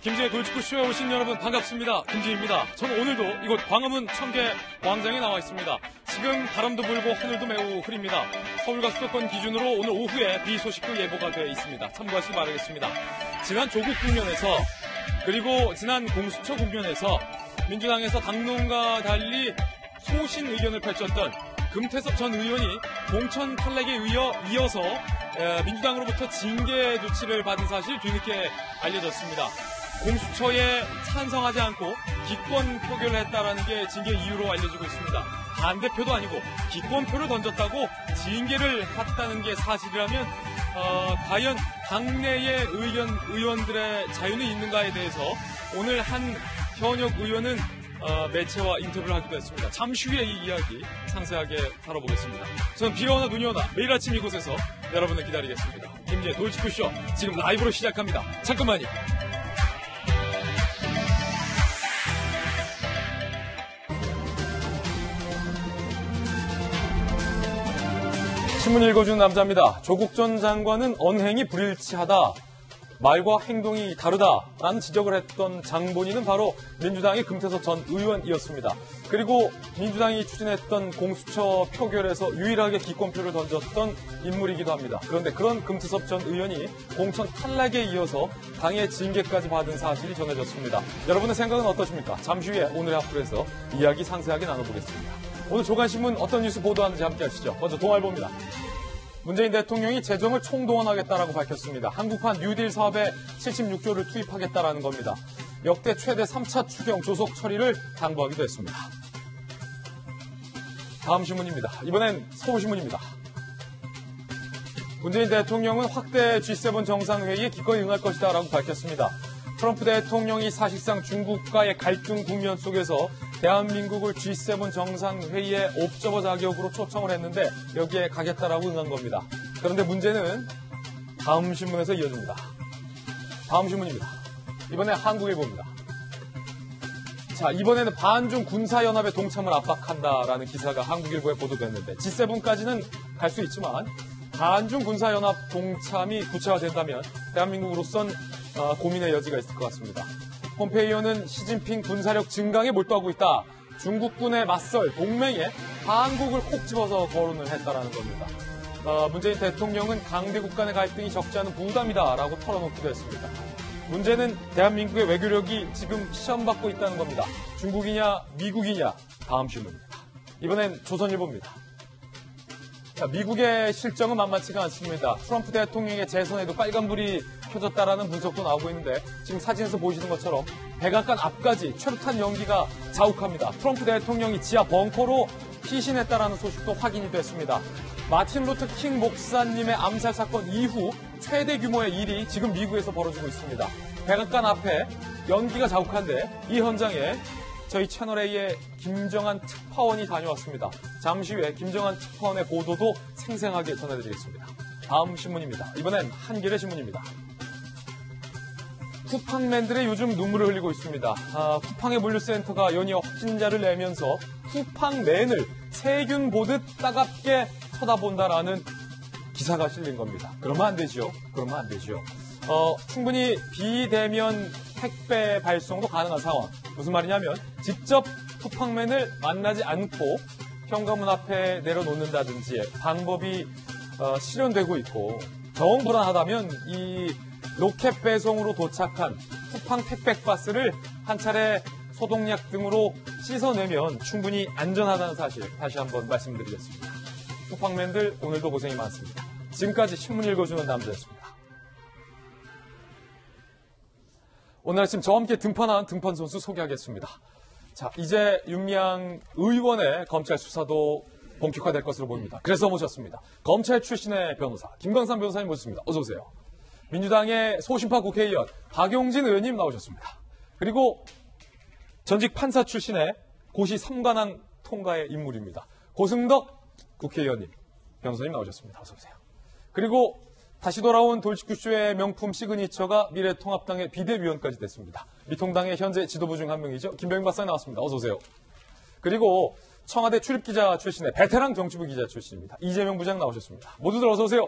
김지의 돌직구쇼에 오신 여러분 반갑습니다. 김지입니다. 저는 오늘도 이곳 광화문 청계 광장에 나와 있습니다. 지금 바람도 불고 하늘도 매우 흐립니다. 서울과 수도권 기준으로 오늘 오후에 비 소식도 예보가 되어 있습니다. 참고하시기 바라겠습니다. 지난 조국 국면에서 그리고 지난 공수처 국면에서 민주당에서 당론과 달리 소신 의견을 펼쳤던 금태섭 전 의원이 공천 탈락에 이어서 민주당으로부터 징계 조치를 받은 사실 뒤늦게 알려졌습니다. 공수처에 찬성하지 않고 기권 표결을 했다라는 게 징계 이유로 알려지고 있습니다. 반대표도 아니고 기권표를 던졌다고 징계를 받다는 게 사실이라면 과연 당내의 의원들의 자유는 있는가에 대해서 오늘 한 현역 의원은 매체와 인터뷰를 하기도 했습니다. 잠시 후에 이 이야기 상세하게 다뤄보겠습니다. 저는 비가 오나 눈이 오나 매일 아침 이곳에서 여러분을 기다리겠습니다. 김지의 돌직구쇼 지금 라이브로 시작합니다. 잠깐만요. 신문 읽어주는 남자입니다. 조국 전 장관은 언행이 불일치하다. 말과 행동이 다르다라는 지적을 했던 장본인은 바로 민주당의 금태섭 전 의원이었습니다. 그리고 민주당이 추진했던 공수처 표결에서 유일하게 기권표를 던졌던 인물이기도 합니다. 그런데 그런 금태섭 전 의원이 공천 탈락에 이어서 당의 징계까지 받은 사실이 전해졌습니다. 여러분의 생각은 어떠십니까? 잠시 후에 오늘의 합플에서 이야기 상세하게 나눠보겠습니다. 오늘 조간신문 어떤 뉴스 보도하는지 함께 하시죠. 먼저 동아일보입니다. 문재인 대통령이 재정을 총동원하겠다라고 밝혔습니다. 한국판 뉴딜 사업에 76조를 투입하겠다라는 겁니다. 역대 최대 3차 추경 조속 처리를 당부하기도 했습니다. 다음 신문입니다. 이번엔 서울신문입니다. 문재인 대통령은 확대 G7 정상회의에 기꺼이 응할 것이다라고 밝혔습니다. 트럼프 대통령이 사실상 중국과의 갈등 국면 속에서 대한민국을 G7 정상회의에 옵저버 자격으로 초청을 했는데 여기에 가겠다라고 응한 겁니다. 그런데 문제는 다음 신문에서 이어집니다. 다음 신문입니다. 이번에 한국일보입니다. 자, 이번에는 반중 군사연합의 동참을 압박한다라는 기사가 한국일보에 보도됐는데 G7까지는 갈 수 있지만 반중 군사연합 동참이 구체화된다면 대한민국으로선 고민의 여지가 있을 것 같습니다. 폼페이오는 시진핑 군사력 증강에 몰두하고 있다. 중국군에 맞설 동맹에 한국을 콕 집어서 거론을 했다라는 겁니다. 문재인 대통령은 강대국 간의 갈등이 적지 않은 부담이다라고 털어놓기도 했습니다. 문제는 대한민국의 외교력이 지금 시험받고 있다는 겁니다. 중국이냐 미국이냐 다음 신문입니다. 이번엔 조선일보입니다. 자, 미국의 실정은 만만치가 않습니다. 트럼프 대통령의 재선에도 빨간불이 켜졌다라는 분석도 나오고 있는데 지금 사진에서 보시는 것처럼 백악관 앞까지 최루탄 연기가 자욱합니다. 트럼프 대통령이 지하 벙커로 피신했다라는 소식도 확인이 됐습니다. 마틴 루터 킹 목사님의 암살 사건 이후 최대 규모의 일이 지금 미국에서 벌어지고 있습니다. 백악관 앞에 연기가 자욱한데 이 현장에 저희 채널A의 김정한 특파원이 다녀왔습니다. 잠시 후에 김정한 특파원의 보도도 생생하게 전해드리겠습니다. 다음 신문입니다. 이번엔 한겨레 신문입니다. 쿠팡맨들의 요즘 눈물을 흘리고 있습니다. 쿠팡의 물류센터가 연이어 확진자를 내면서 쿠팡맨을 세균 보듯 따갑게 쳐다본다라는 기사가 실린 겁니다. 그러면 안 되죠. 그러면 안 되죠. 충분히 비대면 택배 발송도 가능한 상황. 무슨 말이냐면 직접 쿠팡맨을 만나지 않고 현관문 앞에 내려놓는다든지 방법이 실현되고 있고 정 불안하다면 이 로켓 배송으로 도착한 쿠팡 택배박스를 한 차례 소독약 등으로 씻어내면 충분히 안전하다는 사실 다시 한번 말씀드리겠습니다. 쿠팡맨들 오늘도 고생이 많습니다. 지금까지 신문 읽어주는 남자였습니다. 오늘 아침 저와 함께 등판한 등판 선수 소개하겠습니다. 자, 이제 윤미향 의원의 검찰 수사도 본격화될 것으로 보입니다. 그래서 모셨습니다. 검찰 출신의 변호사 김광삼 변호사님 모셨습니다. 어서 오세요. 민주당의 소신파 국회의원 박용진 의원님 나오셨습니다. 그리고 전직 판사 출신의 고시 3관왕 통과의 인물입니다. 고승덕 국회의원님, 변호사님 나오셨습니다. 어서 오세요. 그리고 다시 돌아온 돌직구쇼의 명품 시그니처가 미래통합당의 비대위원까지 됐습니다. 미통당의 현재 지도부 중 한 명이죠. 김병인 박사님 나왔습니다. 어서 오세요. 그리고 청와대 출입기자 출신의 베테랑 정치부 기자 출신입니다. 이재명 부장 나오셨습니다. 모두들 어서 오세요.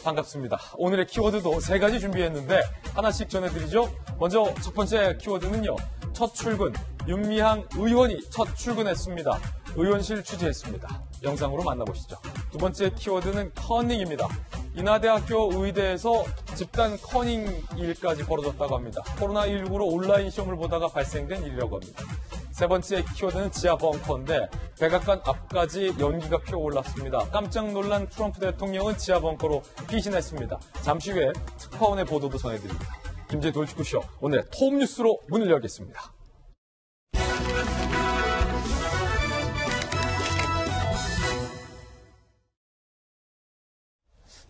반갑습니다. 오늘의 키워드도 3가지 준비했는데 하나씩 전해드리죠. 먼저 첫 번째 키워드는요. 첫 출근, 윤미향 의원이 첫 출근했습니다. 의원실 취재했습니다. 영상으로 만나보시죠. 두 번째 키워드는 커닝입니다. 인하대학교 의대에서 집단 커닝 일까지 벌어졌다고 합니다. 코로나19로 온라인 시험을 보다가 발생된 일이라고 합니다. 세 번째 키워드는 지하 벙커인데 백악관 앞까지 연기가 피어올랐습니다. 깜짝 놀란 트럼프 대통령은 지하 벙커로 피신했습니다. 잠시 후에 특파원의 보도도 전해드립니다. 김제 돌직구쇼 오늘의 톱뉴스로 문을 열겠습니다.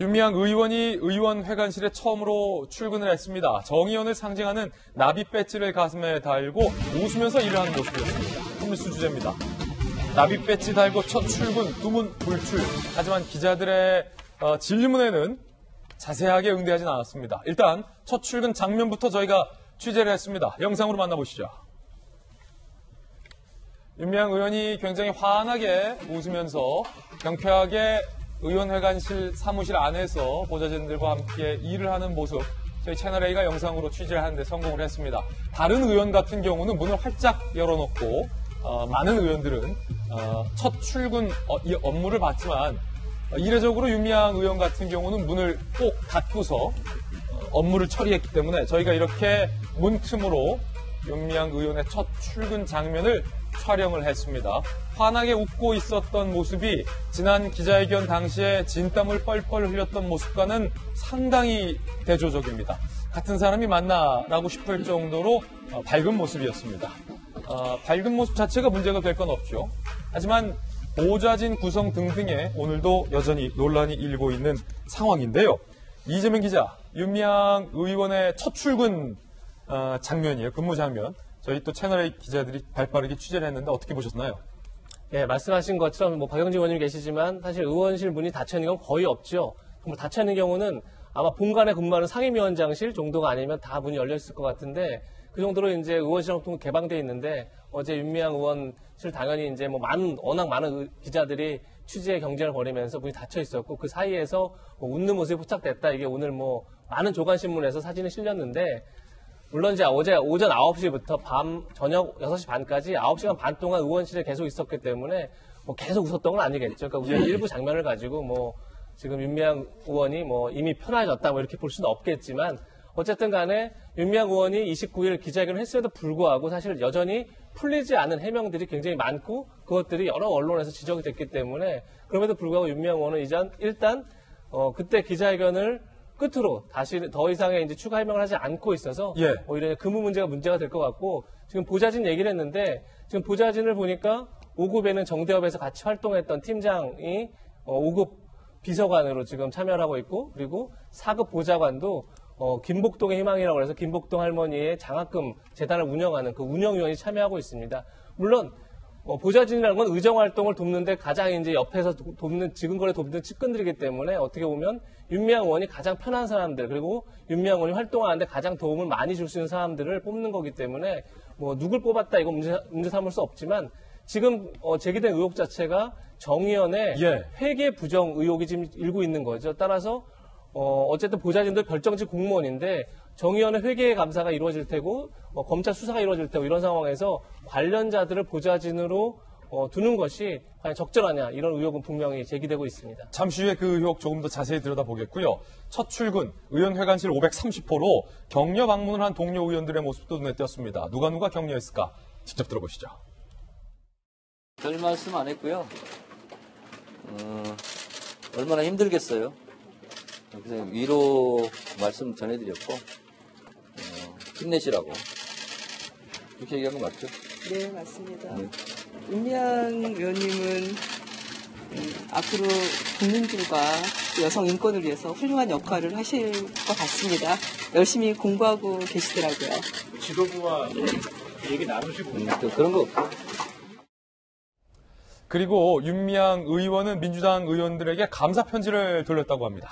윤미향 의원이 의원회관실에 처음으로 출근을 했습니다. 정의원을 상징하는 나비 배지를 가슴에 달고 웃으면서 일을 하는 모습이었습니다. 톱뉴스 주제입니다. 나비 배지 달고 첫 출근, 두문 불출. 하지만 기자들의 질문에는 자세하게 응대하진 않았습니다. 일단 첫 출근 장면부터 저희가 취재를 했습니다. 영상으로 만나보시죠. 윤미향 의원이 굉장히 환하게 웃으면서 경쾌하게 의원회관실 사무실 안에서 보좌진들과 함께 일을 하는 모습 저희 채널A가 영상으로 취재를 하는데 성공을 했습니다. 다른 의원 같은 경우는 문을 활짝 열어놓고 많은 의원들은 첫 출근 이 업무를 받지만 이례적으로 윤미향 의원 같은 경우는 문을 꼭 닫고서 업무를 처리했기 때문에 저희가 이렇게 문틈으로 윤미향 의원의 첫 출근 장면을 촬영을 했습니다. 환하게 웃고 있었던 모습이 지난 기자회견 당시에 진땀을 뻘뻘 흘렸던 모습과는 상당히 대조적입니다. 같은 사람이 맞나라고 싶을 정도로 밝은 모습이었습니다. 밝은 모습 자체가 문제가 될 건 없죠. 하지만 보좌진 구성 등등에 오늘도 여전히 논란이 일고 있는 상황인데요. 이재명 기자, 윤미향 의원의 첫 출근 장면이에요. 근무 장면. 저희 또 채널A 기자들이 발빠르게 취재를 했는데 어떻게 보셨나요? 네, 말씀하신 것처럼 박영진 의원님 계시지만 사실 의원실 문이 닫혀있는 경우는 거의 없죠. 정말 닫혀있는 경우는 아마 본관에 근무하는 상임위원장실 정도가 아니면 다 문이 열려있을 것 같은데 그 정도로 이제 의원실 통통 개방되어 있는데 어제 윤미향 의원실 당연히 이제 워낙 많은 기자들이 취재 경쟁을 벌이면서 문이 닫혀 있었고 그 사이에서 웃는 모습이 포착됐다. 이게 오늘 많은 조간신문에서 사진이 실렸는데 물론 이제 어제 오전 9시부터 저녁 6시 반까지 9시간 반 동안 의원실에 계속 있었기 때문에 계속 웃었던 건 아니겠죠. 그러니까 우리가 일부 장면을 가지고 지금 윤미향 의원이 이미 편해졌다 이렇게 볼 수는 없겠지만 어쨌든 간에 윤미향 의원이 29일 기자회견을 했음에도 불구하고 사실 여전히 풀리지 않은 해명들이 굉장히 많고 그것들이 여러 언론에서 지적이 됐기 때문에 그럼에도 불구하고 윤미향 의원은 일단 그때 기자회견을 끝으로 다시 더 이상의 이제 추가 해명을 하지 않고 있어서 오히려 근무 문제가 될 것 같고 지금 보좌진 얘기를 했는데 지금 보좌진을 보니까 5급에는 정대협에서 같이 활동했던 팀장이 5급 비서관으로 지금 참여를 하고 있고 그리고 4급 보좌관도 김복동의 희망이라고 해서 김복동 할머니의 장학금 재단을 운영하는 그 운영위원이 참여하고 있습니다. 물론 보좌진이라는 건 의정활동을 돕는데 가장 이제 옆에서 지근거리 돕는 측근들이기 때문에 어떻게 보면 윤미향 의원이 가장 편한 사람들 그리고 윤미향 의원이 활동하는데 가장 도움을 많이 줄 수 있는 사람들을 뽑는 거기 때문에 누굴 뽑았다 이거 문제 삼을 수 없지만 지금 제기된 의혹 자체가 정의연의 회계 부정 의혹이 지금 일고 있는 거죠. 따라서 어쨌든 보좌진들 별정직 공무원인데 정의연의 회계 감사가 이루어질 테고 검찰 수사가 이루어질 테고 이런 상황에서 관련자들을 보좌진으로 두는 것이 과연 적절하냐 이런 의혹은 분명히 제기되고 있습니다. 잠시 후에 그 의혹 조금 더 자세히 들여다보겠고요. 첫 출근 의원회관실 530호로 격려 방문을 한 동료 의원들의 모습도 눈에 띄었습니다. 누가 격려했을까? 직접 들어보시죠. 별 말씀 안 했고요. 얼마나 힘들겠어요. 그래서 위로 말씀 전해드렸고 힘내시라고 그렇게 얘기한 거 맞죠? 네, 맞습니다. 윤미향 의원님은 앞으로 국민들과 여성 인권을 위해서 훌륭한 역할을 하실 것 같습니다. 열심히 공부하고 계시더라고요. 지도부와 얘기 나누시고 그런 거 없고. 그리고 윤미향 의원은 민주당 의원들에게 감사 편지를 돌렸다고 합니다.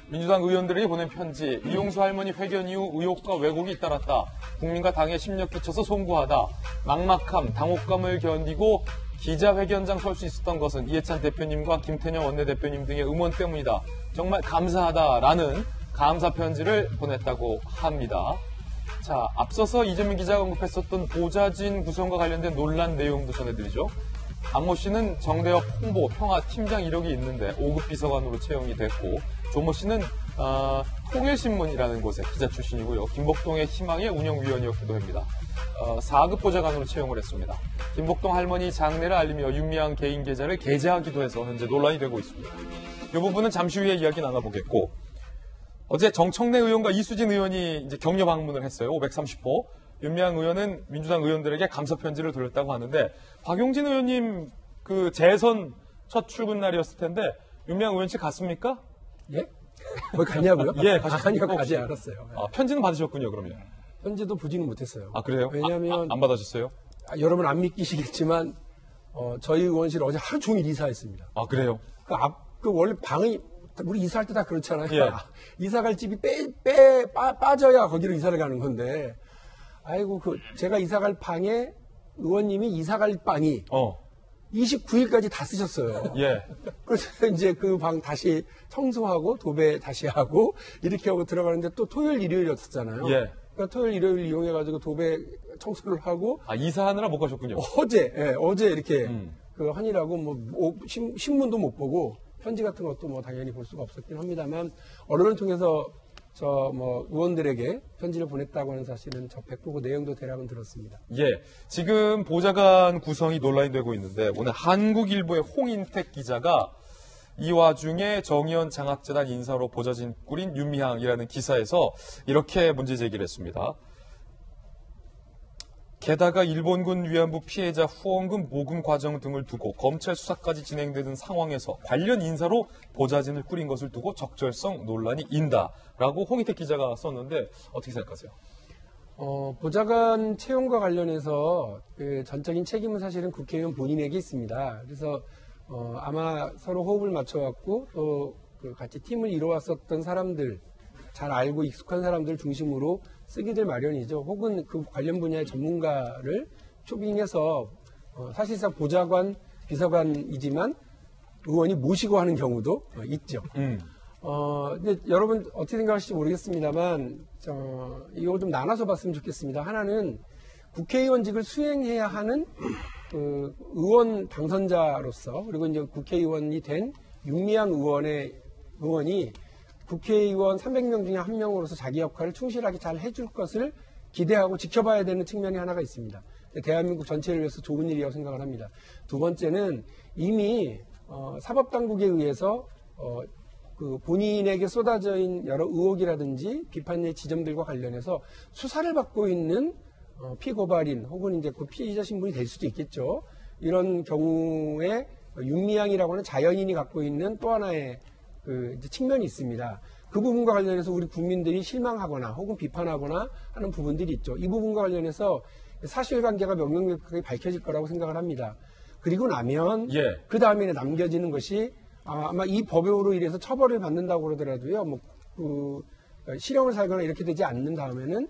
민주당 의원들에게 보낸 편지, 이용수 할머니 회견 이후 의혹과 왜곡이 잇따랐다. 국민과 당에 심력 끼쳐서 송구하다. 막막함, 당혹감을 견디고 기자회견장 설 수 있었던 것은 이해찬 대표님과 김태년 원내대표님 등의 응원 때문이다. 정말 감사하다라는 감사 편지를 보냈다고 합니다. 자, 앞서서 이재민 기자가 언급했었던 보좌진 구성과 관련된 논란 내용도 전해드리죠. 안모 씨는 정대협 홍보 평화 팀장 이력이 있는데 5급 비서관으로 채용이 됐고, 조모 씨는 통일신문이라는 곳의 기자 출신이고요. 김복동의 희망의 운영위원이었기도 합니다. 4급 보좌관으로 채용을 했습니다. 김복동 할머니 장례를 알리며 윤미향 개인 계좌를 게재하기도 해서 현재 논란이 되고 있습니다. 이 부분은 잠시 후에 이야기 나눠보겠고, 어제 정청래 의원과 이수진 의원이 이제 격려 방문을 했어요. 530호. 윤미향 의원은 민주당 의원들에게 감사 편지를 돌렸다고 하는데, 박용진 의원님 그 재선 첫 출근 날이었을 텐데 윤미향 의원 씨 갔습니까? 예? 거기 갔냐고요? 예, 가셨습니까? 아니요, 가지 혹시? 않았어요. 예. 편지는 받으셨군요, 그러면. 현지도 보지는 못했어요. 아, 그래요? 왜냐하면 안 받아셨어요? 여러분 안 믿기시겠지만 저희 의원실 어제 하루 종일 이사했습니다. 아, 그래요? 그 원래 방이 우리 이사할 때 다 그렇잖아요. 예. 이사 갈 집이 빠져야 거기로 이사를 가는 건데, 아이고 제가 이사 갈 방에 의원님이 이사 갈 방이 29일까지 다 쓰셨어요. 예. 그래서 이제 그 방 다시 청소하고 도배 다시 하고 이렇게 하고 들어가는데 또 토요일 일요일이었잖아요. 예. 그러니까 토요일 일요일 이용해가지고 도배 청소를 하고 이사하느라 못 가셨군요. 어제 이렇게 그 하느라고 신문도 못 보고 편지 같은 것도 당연히 볼 수가 없었긴 합니다만, 언론을 통해서 의원들에게 편지를 보냈다고 하는 사실은 접했고 그 내용도 대략은 들었습니다. 예. 지금 보좌관 구성이 논란이 되고 있는데, 오늘 한국일보의 홍인택 기자가 이 와중에 정의원 장학재단 인사로 보좌진 꾸린 윤미향이라는 기사에서 이렇게 문제 제기를 했습니다. 게다가 일본군 위안부 피해자 후원금 모금 과정 등을 두고 검찰 수사까지 진행되는 상황에서 관련 인사로 보좌진을 꾸린 것을 두고 적절성 논란이 인다라고 홍인택 기자가 썼는데 어떻게 생각하세요? 보좌관 채용과 관련해서 그 전적인 책임은 사실은 국회의원 본인에게 있습니다. 그래서 아마 서로 호흡을 맞춰갖고 또 그 같이 팀을 이뤄왔었던 사람들, 잘 알고 익숙한 사람들 중심으로 쓰기들 마련이죠. 혹은 그 관련 분야의 전문가를 초빙해서 사실상 보좌관, 비서관이지만 의원이 모시고 하는 경우도 있죠. 근데 여러분 어떻게 생각하실지 모르겠습니다만, 이거 좀 나눠서 봤으면 좋겠습니다. 하나는 국회의원직을 수행해야 하는 그 의원 당선자로서, 그리고 이제 국회의원이 된 윤미향 의원이 국회의원 300명 중에 한 명으로서 자기 역할을 충실하게 잘 해줄 것을 기대하고 지켜봐야 되는 측면이 하나가 있습니다. 대한민국 전체를 위해서 좋은 일이라고 생각을 합니다. 두 번째는 이미 사법당국에 의해서 그 본인에게 쏟아져 있는 여러 의혹이라든지 비판의 지점들과 관련해서 수사를 받고 있는 피고발인 혹은 이제 그 피의자 신분이 될 수도 있겠죠. 이런 경우에 윤미향이라고 하는 자연인이 갖고 있는 또 하나의 그 이제 측면이 있습니다. 그 부분과 관련해서 우리 국민들이 실망하거나 혹은 비판하거나 하는 부분들이 있죠. 이 부분과 관련해서 사실관계가 명명백백하게 밝혀질 거라고 생각을 합니다. 그리고 나면 그 다음에 남겨지는 것이 아마 이 법으로 인해서 처벌을 받는다고 그러더라도요. 실형을 살거나 이렇게 되지 않는 다음에는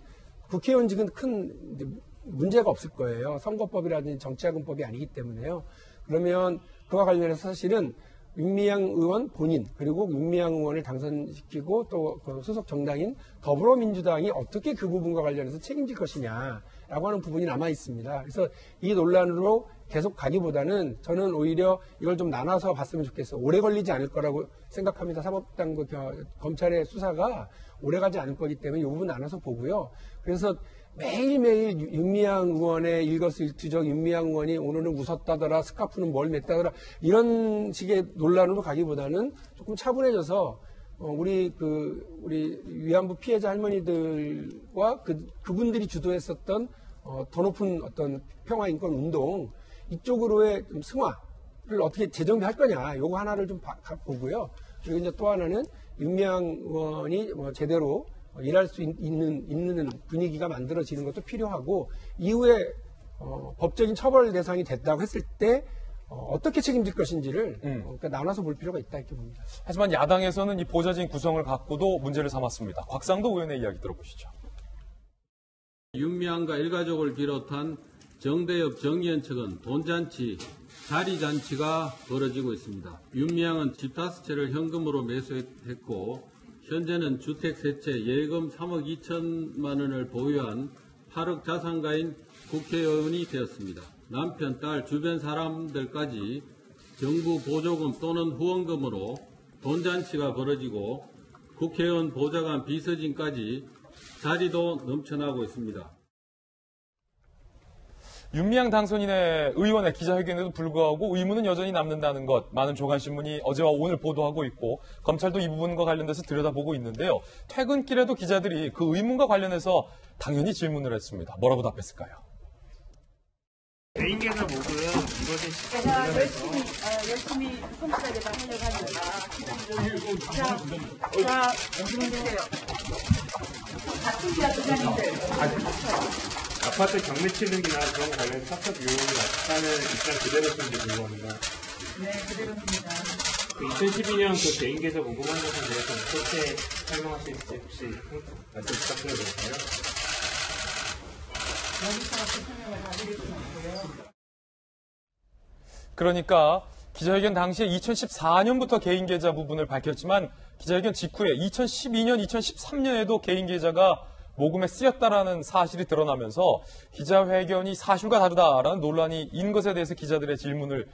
국회의원직은 큰 문제가 없을 거예요. 선거법이라든지 정치자금법이 아니기 때문에요. 그러면 그와 관련해서 사실은 윤미향 의원 본인, 그리고 윤미향 의원을 당선시키고 또 그 소속 정당인 더불어민주당이 어떻게 그 부분과 관련해서 책임질 것이냐라고 하는 부분이 남아 있습니다. 그래서 이 논란으로 계속 가기보다는 저는 오히려 이걸 좀 나눠서 봤으면 좋겠어요. 오래 걸리지 않을 거라고 생각합니다. 사법당국 검찰의 수사가 오래 가지 않을 거기 때문에 이 부분 나눠서 보고요. 그래서 매일매일 윤미향 의원의 일거수일투족, 윤미향 의원이 오늘은 웃었다더라, 스카프는 뭘 맸다더라, 이런 식의 논란으로 가기보다는 조금 차분해져서 우리 위안부 피해자 할머니들과 그분들이 주도했었던 더 높은 어떤 평화인권 운동 이쪽으로의 좀 승화를 어떻게 재정비할 거냐, 요거 하나를 좀 보고요. 그리고 이제 또 하나는 윤미향 의원이 제대로 일할 수 있는 분위기가 만들어지는 것도 필요하고, 이후에 법적인 처벌 대상이 됐다고 했을 때 어떻게 책임질 것인지를 그러니까 나눠서 볼 필요가 있다 이렇게 봅니다. 하지만 야당에서는 이 보좌진 구성을 갖고도 문제를 삼았습니다. 곽상도 의원의 이야기 들어보시죠. 윤미향과 일가족을 비롯한 정대협 정의원 측은 돈잔치, 자리잔치가 벌어지고 있습니다. 윤미향은 집 5채를 현금으로 매수했고 현재는 주택 세채 예금 3억 2천만 원을 보유한 8억 자산가인 국회의원이 되었습니다. 남편, 딸, 주변 사람들까지 정부 보조금 또는 후원금으로 돈잔치가 벌어지고 국회의원 보좌관 비서진까지 자리도 넘쳐나고 있습니다. 윤미향 당선인의 의원의 기자회견에도 불구하고 의문은 여전히 남는다는 것, 많은 조간신문이 어제와 오늘 보도하고 있고 검찰도 이 부분과 관련돼서 들여다보고 있는데요. 퇴근길에도 기자들이 그 의문과 관련해서 당연히 질문을 했습니다. 뭐라고 답했을까요? 개인 계좌 목은 이것이 시간 제가 관련해서 열심히 성실하게 다 하려고 하니까 자, 주세요. 같은 지하 기자님들 아파트 경매 취득이나 그런 거 관련 사적 유형이 나타나는 입장 그대로 쓴지 궁금합니다. 네, 그대로입니다. 그 2012년 그 개인 계좌 모금한 것에 대해서 어떻게 설명하실지 혹시 말씀 부탁드려도 될까요? 그러니까 기자회견 당시에 2014년부터 개인 계좌 부분을 밝혔지만 기자회견 직후에 2012년, 2013년에도 개인 계좌가 모금에 쓰였다라는 사실이 드러나면서 기자회견이 사실과 다르다라는 논란이 인 것에 대해서 기자들의 질문을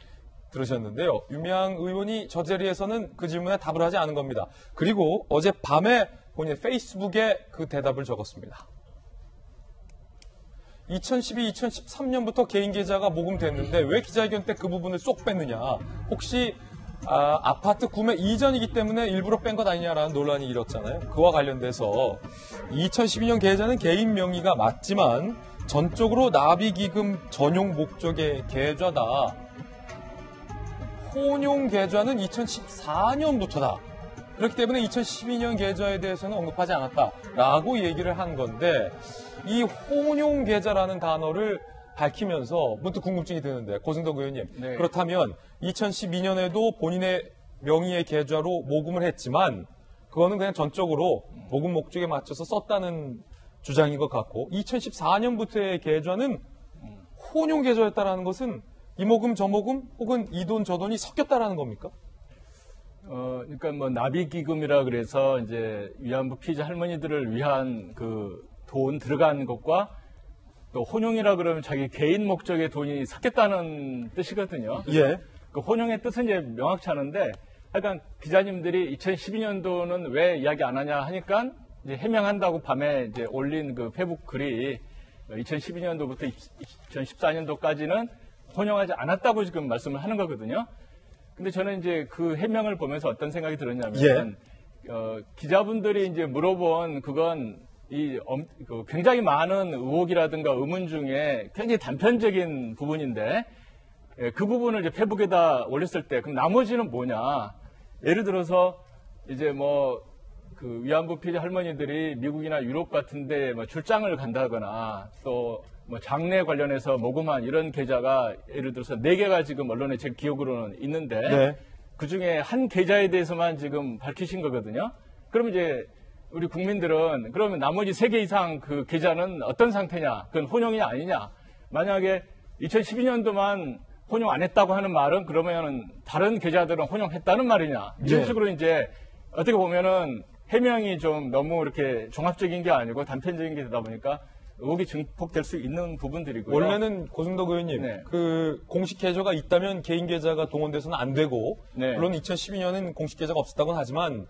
들으셨는데요. 윤미향 의원이 저 자리에서는 그 질문에 답을 하지 않은 겁니다. 그리고 어제 밤에 본인의 페이스북에 그 대답을 적었습니다. 2012, 2013년부터 개인 계좌가 모금됐는데 왜 기자회견 때 그 부분을 쏙 뺐느냐. 혹시 아파트 구매 이전이기 때문에 일부러 뺀 것 아니냐라는 논란이 일었잖아요. 그와 관련돼서 2012년 계좌는 개인 명의가 맞지만 전적으로 납입기금 전용 목적의 계좌다. 혼용 계좌는 2014년부터다. 그렇기 때문에 2012년 계좌에 대해서는 언급하지 않았다라고 얘기를 한 건데 이 혼용 계좌라는 단어를 밝히면서 문득 궁금증이 드는데 고승덕 의원님, 네. 그렇다면 2012년에도 본인의 명의의 계좌로 모금을 했지만 그거는 그냥 전적으로 모금 목적에 맞춰서 썼다는 주장인 것 같고 2014년부터의 계좌는 혼용 계좌였다라는 것은 이 모금 저 모금 혹은 이 돈 저 돈이 섞였다라는 겁니까? 그러니까 뭐 납입기금이라 그래서 이제 위안부 피해자 할머니들을 위한 그 돈 들어간 것과 또 혼용이라 그러면 자기 개인 목적의 돈이 섞였다는 뜻이거든요. 예. 그 혼용의 뜻은 이제 명확치 않은데, 하여간 기자님들이 2012년도는 왜 이야기 안 하냐 하니까 이제 해명한다고 밤에 이제 올린 그 페북 글이 2012년도부터 2014년도까지는 혼용하지 않았다고 지금 말씀을 하는 거거든요. 근데 저는 이제 그 해명을 보면서 어떤 생각이 들었냐면, 기자분들이 이제 물어본 그건 굉장히 많은 의혹이라든가 의문 중에 굉장히 단편적인 부분인데, 그 부분을 이제 페북에다 올렸을 때, 그럼 나머지는 뭐냐? 예를 들어서 이제 뭐 그 위안부 피해자 할머니들이 미국이나 유럽 같은데 뭐 출장을 간다거나 또 뭐 장례 관련해서 모금한 이런 계좌가 예를 들어서 4개가 지금 언론에 제 기억으로는 있는데 네. 그 중에 한 계좌에 대해서만 지금 밝히신 거거든요. 그럼 이제 우리 국민들은 그러면 나머지 3개 이상 그 계좌는 어떤 상태냐? 그건 혼용이냐 아니냐? 만약에 2012년도만 혼용 안 했다고 하는 말은 그러면은 다른 계좌들은 혼용했다는 말이냐? 이런 네. 식으로 이제 어떻게 보면은 해명이 좀 너무 이렇게 종합적인 게 아니고 단편적인 게 되다 보니까 의혹이 증폭될 수 있는 부분들이고요. 원래는 고승덕 의원님, 네. 그 공식 계좌가 있다면 개인 계좌가 동원돼서는 안 되고, 네. 물론 2012년은 공식 계좌가 없었다고는 하지만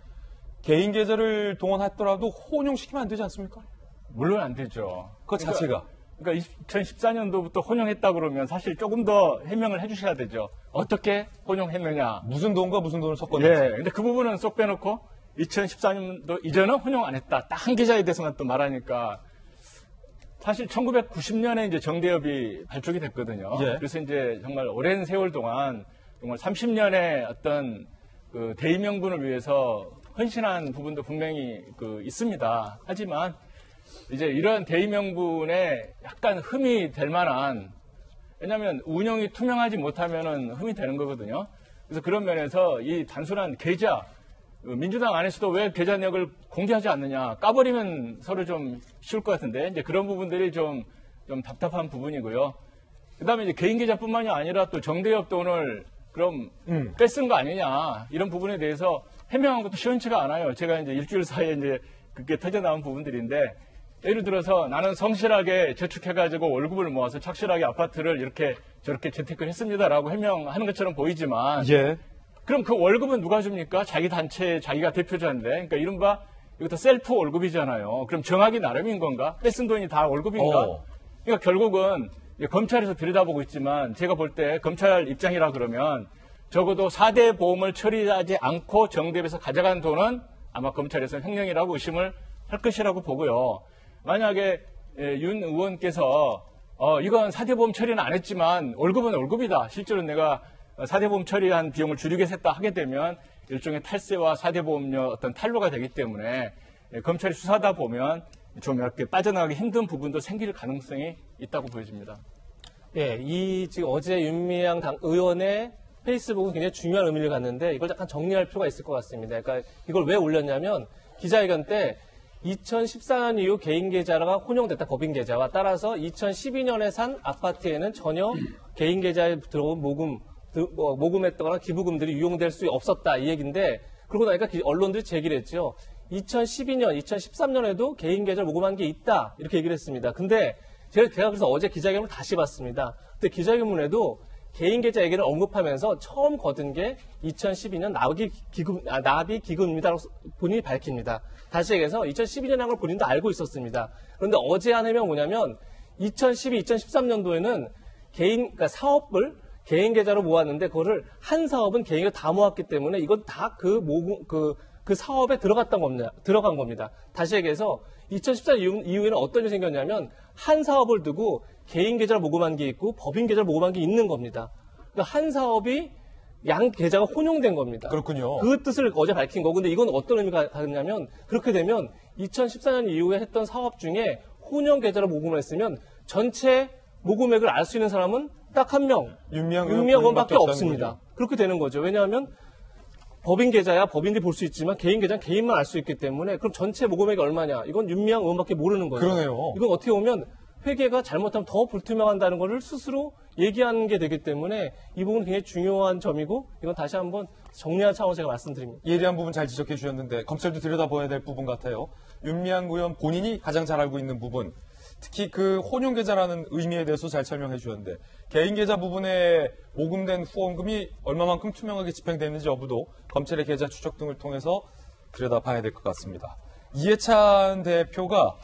개인 계좌를 동원했더라도 혼용시키면 안 되지 않습니까? 물론 안 되죠. 그 자체가. 그러니까 2014년도부터 혼용했다 그러면 사실 조금 더 해명을 해주셔야 되죠. 어떻게 혼용했느냐. 무슨 돈과 무슨 돈을 섞었는지. 예. 근데 그 부분은 쏙 빼놓고 2014년도 이전은 혼용 안 했다. 딱 한 계좌에 대해서만 또 말하니까 사실 1990년에 이제 정대협이 발족이 됐거든요. 예. 그래서 이제 정말 오랜 세월 동안 정말 30년의 어떤 그 대의 명분을 위해서 헌신한 부분도 분명히 그 있습니다. 하지만 이제 이런 대의 명분에 약간 흠이 될 만한, 왜냐하면 운영이 투명하지 못하면은 흠이 되는 거거든요. 그래서 그런 면에서 이 단순한 계좌, 민주당 안에서도 왜 계좌 내역을 공개하지 않느냐, 까버리면 서로 좀 쉬울 것 같은데 이제 그런 부분들이 좀 답답한 부분이고요. 그다음에 이제 개인 계좌뿐만이 아니라 또 정대협 돈을 그럼 뺏은 거 아니냐, 이런 부분에 대해서 해명한 것도 시원치가 않아요. 제가 이제 일주일 사이에 이제 그게 터져나온 부분들인데, 예를 들어서 나는 성실하게 저축해가지고 월급을 모아서 착실하게 아파트를 이렇게 저렇게 재테크를 했습니다라고 해명하는 것처럼 보이지만, 예. 그럼 그 월급은 누가 줍니까? 자기 단체, 자기가 대표자인데. 그러니까 이른바 이것도 셀프 월급이잖아요. 그럼 정하기 나름인 건가? 뺏은 돈이 다 월급인가? 그러니까 결국은 검찰에서 들여다보고 있지만 제가 볼 때 검찰 입장이라 그러면 적어도 4대 보험을 처리하지 않고 정대에서 가져간 돈은 아마 검찰에서 횡령이라고 의심을 할 것이라고 보고요. 만약에 윤 의원께서 이건 4대 보험 처리는 안 했지만 월급은 월급이다. 실제로 내가 4대 보험 처리한 비용을 줄이겠다 하게 되면 일종의 탈세와 4대 보험료 어떤 탈루가 되기 때문에 검찰이 수사하다 보면 좀 이렇게 빠져나가기 힘든 부분도 생길 가능성이 있다고 보여집니다. 예, 지금 어제 윤미향 의원의 페이스북은 굉장히 중요한 의미를 갖는데 이걸 약간 정리할 필요가 있을 것 같습니다. 그러니까 이걸 왜 올렸냐면 기자회견 때 2014년 이후 개인 계좌가 혼용됐다, 법인 계좌와 따라서 2012년에 산 아파트에는 전혀 개인 계좌에 들어온 모금했거나 기부금들이 유용될 수 없었다 이 얘기인데, 그러고 나니까 언론들이 제기를 했죠. 2012년, 2013년에도 개인 계좌를 모금한 게 있다 이렇게 얘기를 했습니다. 근데 제가 그래서 어제 기자회견을 다시 봤습니다. 근데 기자회견문에도 개인 계좌 얘기를 언급하면서 처음 거둔 게 2012년 납입 기금입니다라고 본인이 밝힙니다. 다시 얘기해서 2012년에 한 걸 본인도 알고 있었습니다. 그런데 어제 한 해명 뭐냐면 2012, 2013년도에는 그러니까 사업을 개인 계좌로 모았는데 그거를 한 사업은 개인으로 다 모았기 때문에 이건 다 그 사업에 들어간 겁니다. 다시 얘기해서 2014년 이후에는 어떤 일이 생겼냐면 한 사업을 두고 개인 계좌를 모금한 게 있고 법인 계좌를 모금한 게 있는 겁니다. 그러니까 한 사업이 양 계좌가 혼용된 겁니다. 그렇군요. 그 뜻을 어제 밝힌 거고, 근데 이건 어떤 의미가 갖냐면 그렇게 되면 2014년 이후에 했던 사업 중에 혼용 계좌로 모금을 했으면 전체 모금액을 알 수 있는 사람은 딱 한 명, 윤미향 의원밖에 없습니다. 그렇게 되는 거죠. 왜냐하면 법인 계좌야 법인들이 볼 수 있지만 개인 계좌는 개인만 알 수 있기 때문에 그럼 전체 모금액이 얼마냐? 이건 윤미향 의원밖에 모르는 거예요. 그러네요. 이건 어떻게 보면 회계가 잘못하면 더 불투명한다는 것을 스스로 얘기하는 게 되기 때문에 이 부분은 굉장히 중요한 점이고 이건 다시 한번 정리한 차원에서 제가 말씀드립니다. 예리한 부분 잘 지적해 주셨는데 검찰도 들여다봐야 될 부분 같아요. 윤미향 의원 본인이 가장 잘 알고 있는 부분, 특히 그 혼용계좌라는 의미에 대해서 잘 설명해 주셨는데 개인계좌 부분에 모금된 후원금이 얼마만큼 투명하게 집행됐는지 여부도 검찰의 계좌 추적 등을 통해서 들여다봐야 될 것 같습니다. 이해찬 대표가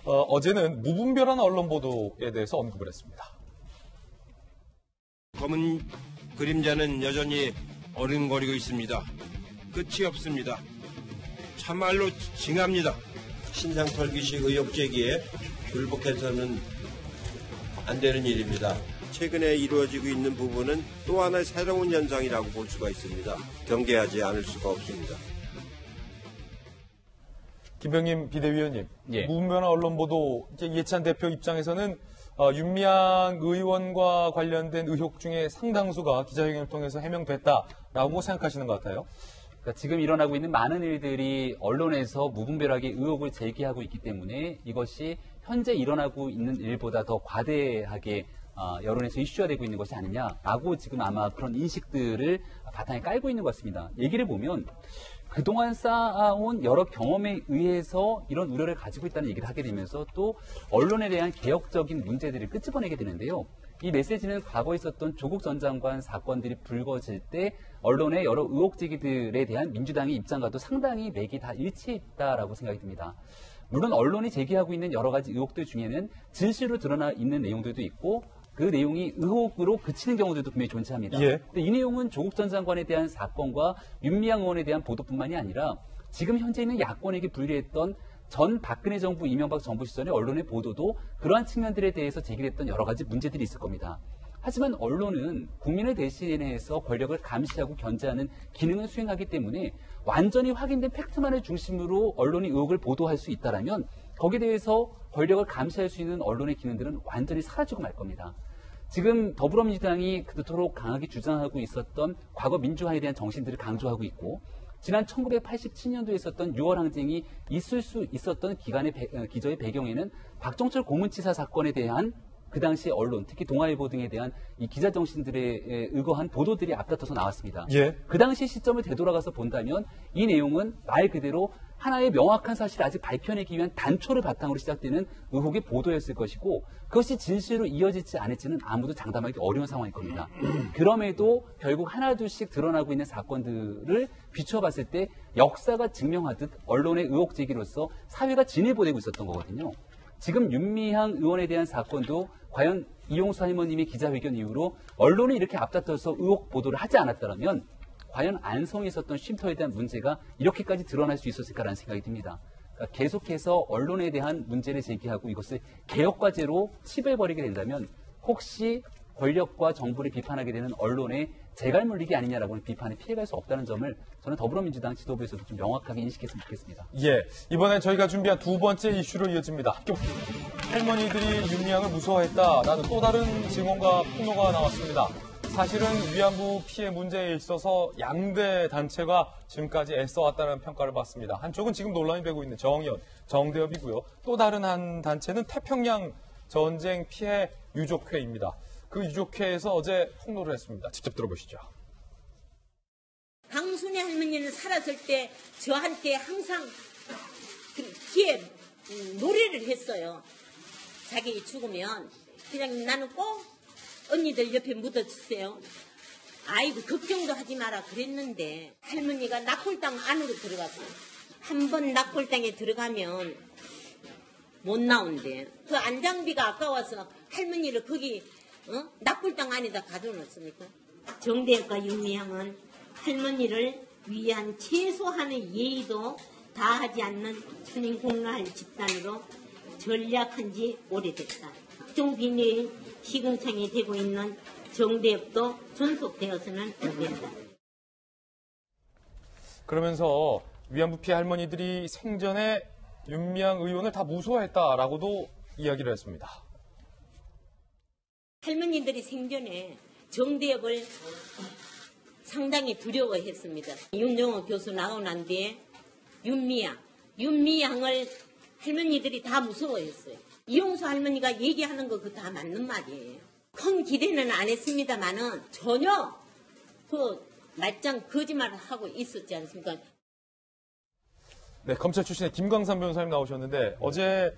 어제는 무분별한 언론 보도에 대해서 언급을 했습니다. 검은 그림자는 여전히 어른거리고 있습니다. 끝이 없습니다. 참말로 징합니다. 신상 털기식 의혹 제기에 굴복해서는 안 되는 일입니다. 최근에 이루어지고 있는 부분은 또 하나의 새로운 현상이라고 볼 수가 있습니다. 경계하지 않을 수가 없습니다. 김병임 비대위원님, 예. 무분별한 언론 보도, 이해찬 대표 입장에서는 윤미향 의원과 관련된 의혹 중에 상당수가 기자회견을 통해서 해명됐다라고 생각하시는 것 같아요. 그러니까 지금 일어나고 있는 많은 일들이 언론에서 무분별하게 의혹을 제기하고 있기 때문에 이것이 현재 일어나고 있는 일보다 더 과대하게 여론에서 이슈화 되고 있는 것이 아니냐라고 지금 아마 그런 인식들을 바탕에 깔고 있는 것 같습니다. 얘기를 보면 그동안 쌓아온 여러 경험에 의해서 이런 우려를 가지고 있다는 얘기를 하게 되면서 또 언론에 대한 개혁적인 문제들을 끄집어내게 되는데요. 이 메시지는 과거에 있었던 조국 전 장관 사건들이 불거질 때 언론의 여러 의혹 제기들에 대한 민주당의 입장과도 상당히 맥이 다 일치했다라고 생각이 듭니다. 물론 언론이 제기하고 있는 여러 가지 의혹들 중에는 진실로 드러나 있는 내용들도 있고 그 내용이 의혹으로 그치는 경우들도 분명히 존재합니다. 예. 근데 이 내용은 조국 전 장관에 대한 사건과 윤미향 의원에 대한 보도뿐만이 아니라 지금 현재 있는 야권에게 불리했던 전 박근혜 정부 이명박 정부 시절의 언론의 보도도 그러한 측면들에 대해서 제기됐던 여러 가지 문제들이 있을 겁니다. 하지만 언론은 국민을 대신해서 권력을 감시하고 견제하는 기능을 수행하기 때문에 완전히 확인된 팩트만을 중심으로 언론이 의혹을 보도할 수 있다면 거기에 대해서 권력을 감시할 수 있는 언론의 기능들은 완전히 사라지고 말 겁니다. 지금 더불어민주당이 그토록 강하게 주장하고 있었던 과거 민주화에 대한 정신들을 강조하고 있고 지난 1987년도에 있었던 6월 항쟁이 있을 수 있었던 기저의 배경에는 박정철 고문치사 사건에 대한 그 당시 언론, 특히 동아일보 등에 대한 이 기자 정신들의 의거한 보도들이 앞다퉈서 나왔습니다. 예. 그 당시 시점을 되돌아가서 본다면 이 내용은 말 그대로 하나의 명확한 사실을 아직 밝혀내기 위한 단초를 바탕으로 시작되는 의혹의 보도였을 것이고 그것이 진실로 이어지지 않을지는 아무도 장담하기 어려운 상황일 겁니다. 그럼에도 결국 하나둘씩 드러나고 있는 사건들을 비춰봤을 때 역사가 증명하듯 언론의 의혹 제기로서 사회가 진을 보내고 있었던 거거든요. 지금 윤미향 의원에 대한 사건도 과연 이용수 할머님의 기자회견 이후로 언론이 이렇게 앞다퉈서 의혹 보도를 하지 않았다면 과연 안성에 있었던 쉼터에 대한 문제가 이렇게까지 드러날 수 있었을까라는 생각이 듭니다. 그러니까 계속해서 언론에 대한 문제를 제기하고 이것을 개혁과제로 치부해버리게 된다면 혹시 권력과 정부를 비판하게 되는 언론의 재갈물리기 아니냐라고는 비판에 피해갈 수 없다는 점을 저는 더불어민주당 지도부에서도 좀 명확하게 인식했으면 좋겠습니다. 예, 이번엔 저희가 준비한 두 번째 이슈로 이어집니다. 할머니들이 윤미향을 무서워했다라는 또 다른 증언과 폭로가 나왔습니다. 사실은 위안부 피해 문제에 있어서 양대 단체가 지금까지 애써왔다는 평가를 받습니다. 한쪽은 지금 논란이 되고 있는 정의연, 정대협이고요. 또 다른 한 단체는 태평양 전쟁 피해 유족회입니다. 그 유족회에서 어제 폭로를 했습니다. 직접 들어보시죠. 강순희 할머니는 살았을 때 저한테 항상 귀에 노래를 했어요. 자기 죽으면 그냥 나는 꼭 언니들 옆에 묻어주세요. 아이고 걱정도 하지 마라 그랬는데 할머니가 낙골당 안으로 들어갔어요. 한 번 낙골당에 들어가면 못 나온대. 그 안장비가 아까워서 할머니를 거기 낙골당 안에다 가둬놓습니까? 정대협과 윤미향은 할머니를 위한 최소한의 예의도 다하지 않는 천인공노할 집단으로 전략한 지 오래됐다. 각종 비리의 시궁창이 되고 있는 정대협도 존속되어서는 안 된다. 그러면서 위안부 피해 할머니들이 생전에 윤미향 의원을 다 무서워했다라고도 이야기를 했습니다. 할머니들이 생전에 정대협을 상당히 두려워했습니다. 윤정호 교수 나오고 난 뒤에 윤미향을 할머니들이 다 무서워했어요. 이용수 할머니가 얘기하는 거 그거 다 맞는 말이에요. 큰 기대는 안 했습니다만은 전혀 그 말짱 거짓말을 하고 있었지 않습니까? 네, 검찰 출신의 김광삼 변호사님 나오셨는데 어제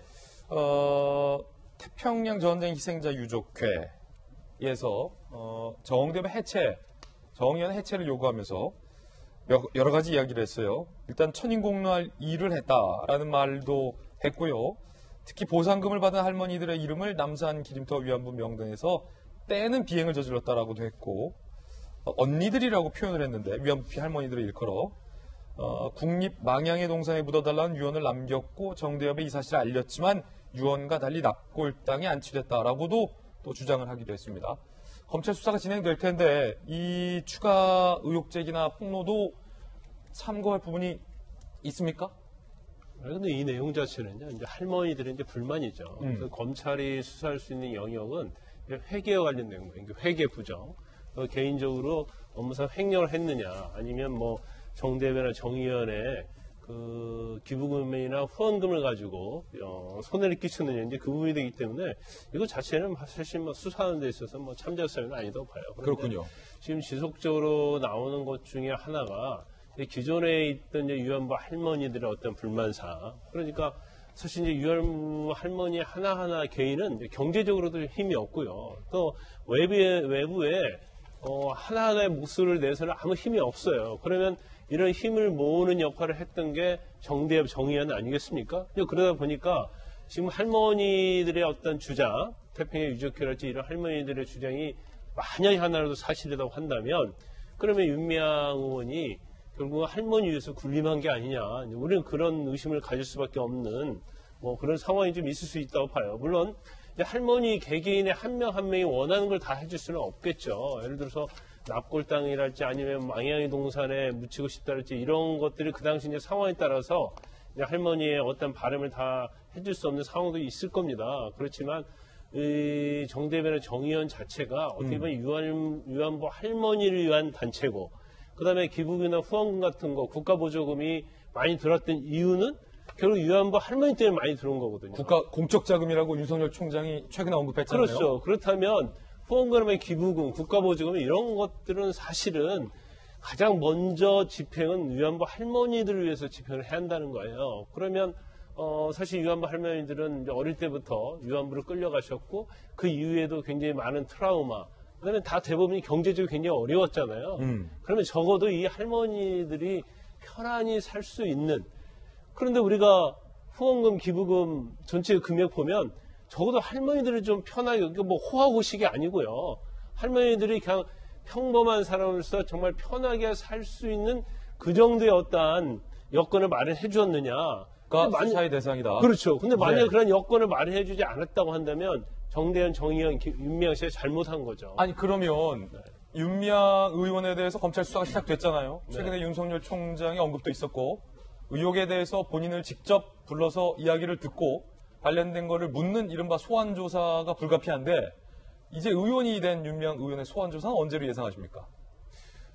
태평양 전쟁 희생자 유족회에서 정대협 해체, 정의연 해체를 요구하면서 여러 가지 이야기를 했어요. 일단 천인공노할 일을 했다라는 말도 했고요. 특히 보상금을 받은 할머니들의 이름을 남산 기림터 위안부 명단에서 떼는 비행을 저질렀다라고도 했고 언니들이라고 표현을 했는데 위안부 피해 할머니들을 일컬어 국립 망향의 동산에 묻어달라는 유언을 남겼고 정대협에 이 사실을 알렸지만 유언과 달리 납골당에 안치됐다라고도 또 주장을 하기도 했습니다. 검찰 수사가 진행될 텐데 이 추가 의혹 제기나 폭로도 참고할 부분이 있습니까? 그런데 이 내용 자체는 이제 할머니들의 이제 불만이죠. 그래서 검찰이 수사할 수 있는 영역은 회계와 관련된 거예요. 회계 부정. 개인적으로 업무상 횡령을 했느냐, 아니면 뭐 정대협이나 정의연의 그 기부금이나 후원금을 가지고 손해를 끼쳤느냐, 이제 그 부분이 되기 때문에 이거 자체는 사실 뭐 수사하는 데 있어서 뭐 참작 사유는 아니다고 봐요. 그렇군요. 지금 지속적으로 나오는 것 중에 하나가 기존에 있던 이제 위안부 할머니들의 어떤 불만사. 그러니까 사실 이제 위안부 할머니 하나하나 개인은 이제 경제적으로도 힘이 없고요. 또 외부에 하나하나의 목소리를 내서는 아무 힘이 없어요. 그러면 이런 힘을 모으는 역할을 했던 게 정대협, 정의연 아니겠습니까? 그러다 보니까 지금 할머니들의 어떤 주장, 태평양 유족회랄지 이런 할머니들의 주장이 만약에 하나라도 사실이라고 한다면 그러면 윤미향 의원이 결국은 할머니 위해서 군림한 게 아니냐. 우리는 그런 의심을 가질 수밖에 없는 뭐 그런 상황이 좀 있을 수 있다고 봐요. 물론 할머니 개개인의 한 명 한 명이 원하는 걸 다 해줄 수는 없겠죠. 예를 들어서 납골당이랄지 아니면 망향의 동산에 묻히고 싶다랄지 이런 것들이 그 당시 이제 상황에 따라서 이제 할머니의 어떤 바람을 다 해줄 수 없는 상황도 있을 겁니다. 그렇지만 이 정대협이나 정의연 자체가 어떻게 보면 위안부 할머니를 위한 단체고, 그 다음에 기부금이나 후원금 같은 거 국가보조금이 많이 들었던 이유는 결국 위안부 할머니 때문에 많이 들어온 거거든요. 국가 공적 자금이라고 윤석열 총장이 최근에 언급했잖아요. 그렇죠. 그렇다면 후원금의 기부금, 국가보조금 이런 것들은 사실은 가장 먼저 집행은 위안부 할머니들을 위해서 집행을 해야 한다는 거예요. 그러면 사실 위안부 할머니들은 이제 어릴 때부터 위안부를 끌려가셨고 그 이후에도 굉장히 많은 트라우마, 그다음에 다 대부분이 경제적으로 굉장히 어려웠잖아요. 그러면 적어도 이 할머니들이 편안히 살 수 있는, 그런데 우리가 후원금, 기부금 전체 금액 보면 적어도 할머니들이 좀 편하게, 뭐 호화호식이 아니고요. 할머니들이 그냥 평범한 사람으로서 정말 편하게 살 수 있는 그 정도의 어떠한 여건을 마련해 주었느냐. 그러니까 수사의 대상이다. 그렇죠. 근데 만약에 네. 그런 여건을 마련해 주지 않았다고 한다면 정대현, 정의연, 윤미향 씨가 잘못한 거죠. 아니 그러면 윤미향 의원에 대해서 검찰 수사가 시작됐잖아요. 최근에 네. 윤석열 총장의 언급도 있었고 의혹에 대해서 본인을 직접 불러서 이야기를 듣고 관련된 거를 묻는 이른바 소환 조사가 불가피한데 이제 의원이 된 윤미향 의원의 소환 조사는 언제로 예상하십니까?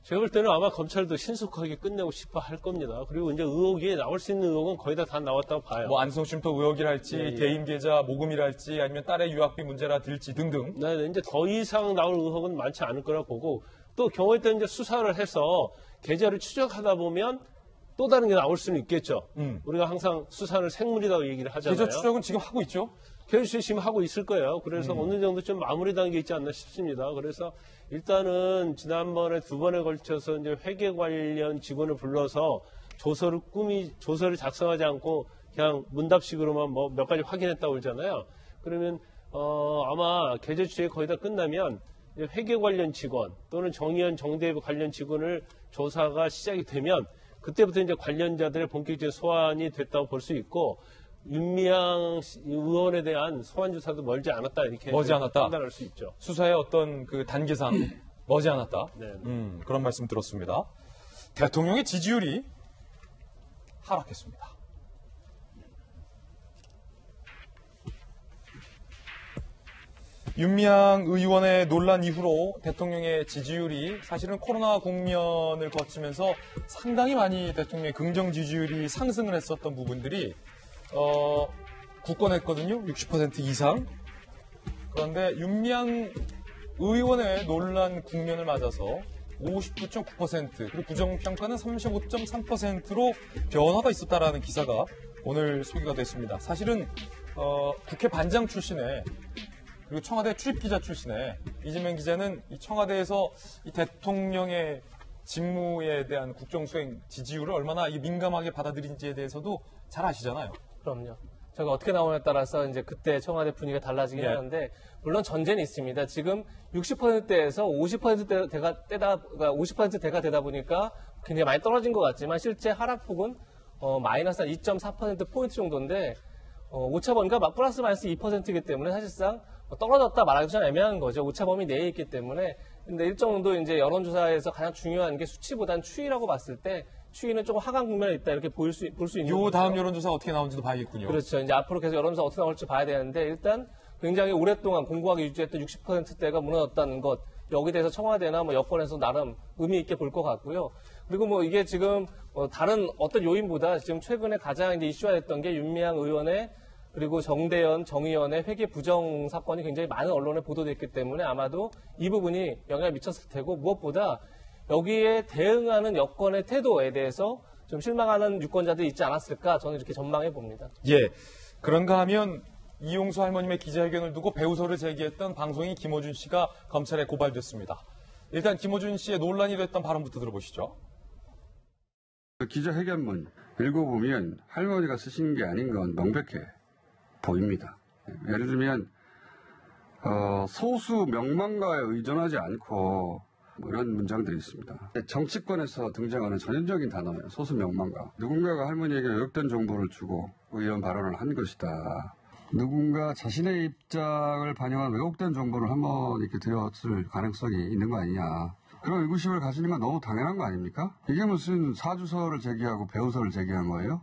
제가 볼 때는 아마 검찰도 신속하게 끝내고 싶어 할 겁니다. 그리고 이제 의혹이 나올 수 있는 의혹은 거의 다 나왔다고 봐요. 뭐 안성쉼터 의혹이랄지 네, 예. 대임 계좌 모금이랄지 아니면 딸의 유학비 문제라든지 등등. 네, 이제 더 이상 나올 의혹은 많지 않을 거라 보고 또 경우에 따라 이제 수사를 해서 계좌를 추적하다 보면 또 다른 게 나올 수는 있겠죠. 우리가 항상 수사를 생물이라고 얘기를 하잖아요. 계좌 추적은 지금 하고 있죠? 계좌 추적 지금 하고 있을 거예요. 그래서 어느 정도 좀 마무리 단계에 있지 않나 싶습니다. 그래서 일단은 지난번에 2번에 걸쳐서 이제 회계 관련 직원을 불러서 조서를 작성하지 않고 그냥 문답식으로만 뭐 몇 가지 확인했다고 그러잖아요. 그러면 아마 계좌 추적이 거의 다 끝나면 회계 관련 직원 또는 정의연, 정대부 관련 직원을 조사가 시작이 되면 그때부터 이제 관련자들의 본격적인 소환이 됐다고 볼 수 있고 윤미향 의원에 대한 소환 조사도 멀지 않았다 이렇게 머지않았다. 판단할 수 있죠. 수사의 어떤 그 단계상 머지않았다. 네. 그런 말씀 들었습니다. 대통령의 지지율이 하락했습니다. 윤미향 의원의 논란 이후로 대통령의 지지율이 사실은 코로나 국면을 거치면서 상당히 많이 대통령의 긍정 지지율이 상승을 했었던 부분들이 굳건했거든요. 60% 이상. 그런데 윤미향 의원의 논란 국면을 맞아서 59.9% 그리고 부정평가는 35.3%로 변화가 있었다라는 기사가 오늘 소개가 됐습니다. 사실은 국회 반장 출신의 그리고 청와대 출입기자 출신의 이재명 기자는 이 청와대에서 이 대통령의 직무에 대한 국정수행 지지율을 얼마나 민감하게 받아들인지에 대해서도 잘 아시잖아요. 그럼요. 제가 어떻게 나오냐에 따라서 이제 그때 청와대 분위기가 달라지긴 예. 하는데 물론 전제는 있습니다. 지금 60%대에서 50%대가 되다 보니까 굉장히 많이 떨어진 것 같지만 실제 하락폭은 마이너스 한 2.4%포인트 정도인데 오차범위가 플러스 마이너스 2%이기 때문에 사실상 떨어졌다 말하기 좀 애매한 거죠. 오차범위 내에 있기 때문에. 근데 일정 정도 이제 여론조사에서 가장 중요한 게 수치보단 추이라고 봤을 때 추이는 조금 하강 국면에 있다 이렇게 볼 수 있는 요 거죠. 다음 여론조사 어떻게 나오는지도 봐야겠군요. 그렇죠. 이제 앞으로 계속 여론조사 어떻게 나올지 봐야 되는데 일단 굉장히 오랫동안 공고하게 유지했던 60%대가 무너졌다는 것 여기 대해서 청와대나 뭐 여권에서 나름 의미 있게 볼 것 같고요. 그리고 뭐 이게 지금 다른 어떤 요인보다 지금 최근에 가장 이제 이슈화 됐던 게 윤미향 의원의 그리고 정대현, 정의연의 회계 부정 사건이 굉장히 많은 언론에 보도됐기 때문에 아마도 이 부분이 영향을 미쳤을 테고 무엇보다 여기에 대응하는 여권의 태도에 대해서 좀 실망하는 유권자들이 있지 않았을까 저는 이렇게 전망해 봅니다. 예. 그런가 하면 이용수 할머님의 기자회견을 두고 배우설을 제기했던 방송인 김어준 씨가 검찰에 고발됐습니다. 일단 김어준 씨의 논란이 됐던 발언부터 들어보시죠. 기자회견문 읽어보면 할머니가 쓰신 게 아닌 건 명백해 보입니다. 예를 들면 소수 명망가에 의존하지 않고 뭐 이런 문장들이 있습니다. 정치권에서 등장하는 전형적인 단어예요. 소수 명망가. 누군가가 할머니에게 왜곡된 정보를 주고 이런 발언을 한 것이다. 누군가 자신의 입장을 반영한 왜곡된 정보를 한번 이렇게 드렸을 가능성이 있는 거 아니냐. 그런 의구심을 가지는 건 너무 당연한 거 아닙니까? 이게 무슨 사주서를 제기하고 배우서를 제기한 거예요?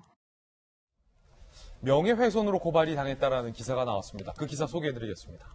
명예훼손으로 고발이 당했다라는 기사가 나왔습니다. 그 기사 소개해드리겠습니다.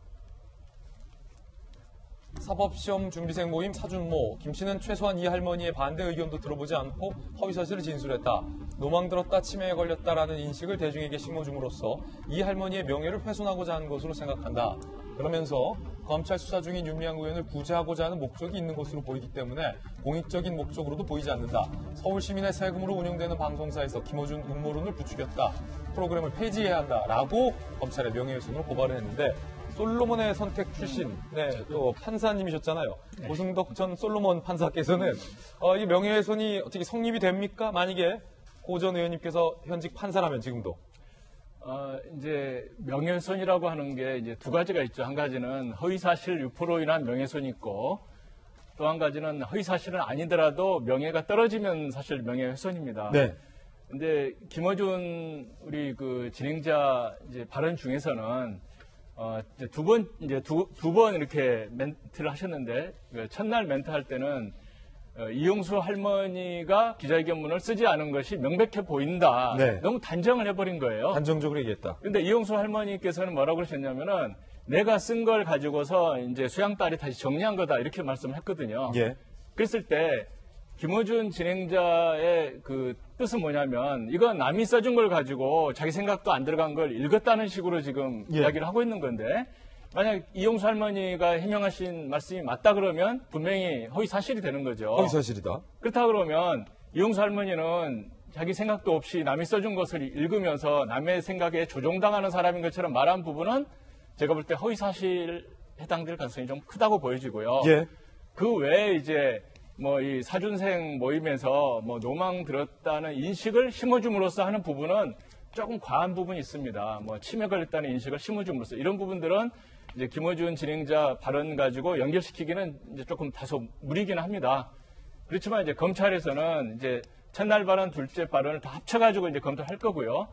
사법시험 준비생 모임 사준모, 김 씨는 최소한 이 할머니의 반대 의견도 들어보지 않고 허위사실을 진술했다. 노망 들었다, 치매에 걸렸다라는 인식을 대중에게 심어줌으로써 이 할머니의 명예를 훼손하고자 한 것으로 생각한다. 그러면서 검찰 수사 중인 윤미향 의원을 구제하고자 하는 목적이 있는 것으로 보이기 때문에 공익적인 목적으로도 보이지 않는다. 서울 시민의 세금으로 운영되는 방송사에서 김어준 음모론을 부추겼다. 프로그램을 폐지해야 한다라고 검찰의 명예훼손으로 고발을 했는데 솔로몬의 선택 출신, 또 판사님이셨잖아요. 고승덕 전 솔로몬 판사께서는 이 명예훼손이 어떻게 성립이 됩니까? 만약에 고 전 의원님께서 현직 판사라면 지금도. 이제 명예훼손이라고 하는 게 이제 두 가지가 있죠. 한 가지는 허위사실 유포로 인한 명예훼손이 있고 또 한 가지는 허위사실은 아니더라도 명예가 떨어지면 사실 명예훼손입니다. 네. 근데 김어준 우리 그 진행자 이제 발언 중에서는 이제 두 번 이렇게 멘트를 하셨는데 첫날 멘트 할 때는 이용수 할머니가 기자회견문을 쓰지 않은 것이 명백해 보인다. 네. 너무 단정을 해버린 거예요. 단정적으로 얘기했다. 근데 이용수 할머니께서는 뭐라고 그러셨냐면은 내가 쓴 걸 가지고서 이제 수양딸이 다시 정리한 거다 이렇게 말씀을 했거든요. 예. 그랬을 때 김어준 진행자의 그 뜻은 뭐냐면 이건 남이 써준 걸 가지고 자기 생각도 안 들어간 걸 읽었다는 식으로 지금 이야기를 하고 있는 건데 만약 이용수 할머니가 해명하신 말씀이 맞다 그러면 분명히 허위 사실이 되는 거죠. 허위 사실이다. 그렇다 그러면 이용수 할머니는 자기 생각도 없이 남이 써준 것을 읽으면서 남의 생각에 조종당하는 사람인 것처럼 말한 부분은 제가 볼 때 허위 사실 해당될 가능성이 좀 크다고 보여지고요. 예. 그 외에 이제 뭐 이 사준생 모임에서 뭐 노망 들었다는 인식을 심어줌으로써 하는 부분은 조금 과한 부분이 있습니다. 뭐 치매 걸렸다는 인식을 심어줌으로써 이런 부분들은 이제 김어준 진행자 발언 가지고 연결시키기는 이제 조금 다소 무리긴 합니다. 그렇지만 이제 검찰에서는 이제 첫날 발언, 둘째 발언을 다 합쳐가지고 이제 검토할 거고요.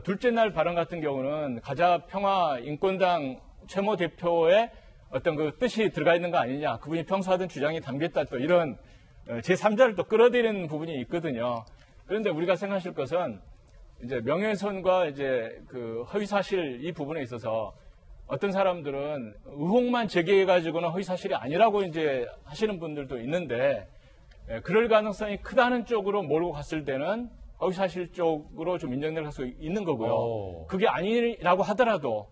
둘째 날 발언 같은 경우는 가자평화인권당 최모 대표의 어떤 그 뜻이 들어가 있는 거 아니냐. 그분이 평소 하던 주장이 담겼다 또 이런 제3자를 또 끌어들이는 부분이 있거든요. 그런데 우리가 생각하실 것은 이제 명예훼손과 이제 그 허위사실 이 부분에 있어서 어떤 사람들은 의혹만 제기해가지고는 허위사실이 아니라고 이제 하시는 분들도 있는데 그럴 가능성이 크다는 쪽으로 몰고 갔을 때는 허위사실 쪽으로 좀 인정될 가능성이 있는 거고요. 그게 아니라고 하더라도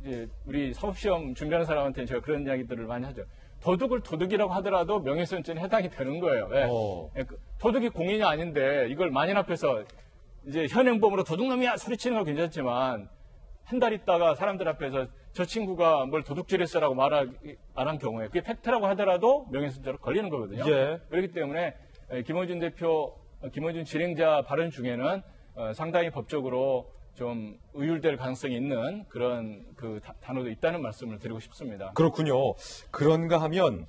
이제 우리 사법시험 준비하는 사람한테는 제가 그런 이야기들을 많이 하죠. 도둑을 도둑이라고 하더라도 명예훼손죄는 해당이 되는 거예요. 왜? 도둑이 공인이 아닌데 이걸 만인 앞에서 이제 현행범으로 도둑놈이야 소리치는 건 괜찮지만 한 달 있다가 사람들 앞에서 저 친구가 뭘 도둑질했어라고 말한 경우에 그게 팩트라고 하더라도 명예훼손죄로 걸리는 거거든요. 예. 그렇기 때문에 김어준 대표, 김어준 진행자 발언 중에는 상당히 법적으로 좀 의율될 가능성이 있는 그런 그 단어도 있다는 말씀을 드리고 싶습니다. 그렇군요. 그런가 하면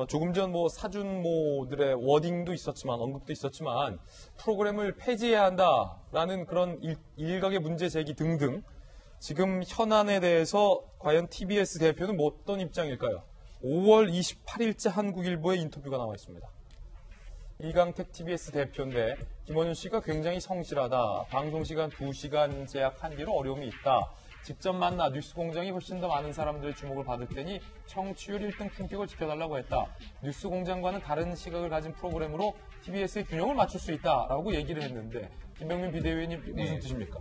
조금 전 뭐 사준모들의 워딩도 있었지만 언급도 있었지만 프로그램을 폐지해야 한다라는 그런 일각의 문제 제기 등등 지금 현안에 대해서 과연 TBS 대표는 뭐 어떤 입장일까요? 5월 28일째 한국일보에 인터뷰가 나와 있습니다. 이강택 TBS 대표인데 김원준 씨가 굉장히 성실하다. 방송시간 2시간 제약 한계로 어려움이 있다. 직접 만나 뉴스공장이 훨씬 더 많은 사람들의 주목을 받을 테니 청취율 1등 품격을 지켜달라고 했다. 뉴스공장과는 다른 시각을 가진 프로그램으로 TBS의 균형을 맞출 수 있다라고 얘기를 했는데 김병민 비대위원님 무슨 뜻입니까?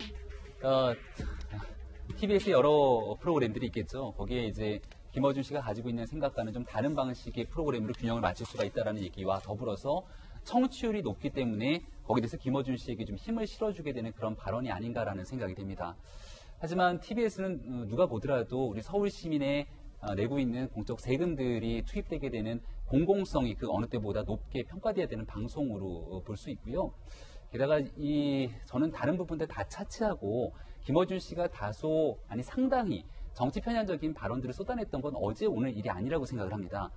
TBS의 여러 프로그램들이 있겠죠. 거기에 이제 김어준 씨가 가지고 있는 생각과는 좀 다른 방식의 프로그램으로 균형을 맞출 수가 있다는 얘기와 더불어서 청취율이 높기 때문에 거기에 대해서 김어준 씨에게 좀 힘을 실어주게 되는 그런 발언이 아닌가라는 생각이 됩니다. 하지만 TBS는 누가 보더라도 우리 서울 시민의 내고 있는 공적 세금들이 투입되게 되는 공공성이 그 어느 때보다 높게 평가돼야 되는 방송으로 볼 수 있고요. 게다가 저는 다른 부분들 다 차치하고 김어준 씨가 다소 아니 상당히 정치 편향적인 발언들을 쏟아냈던 건 어제 오늘 일이 아니라고 생각을 합니다.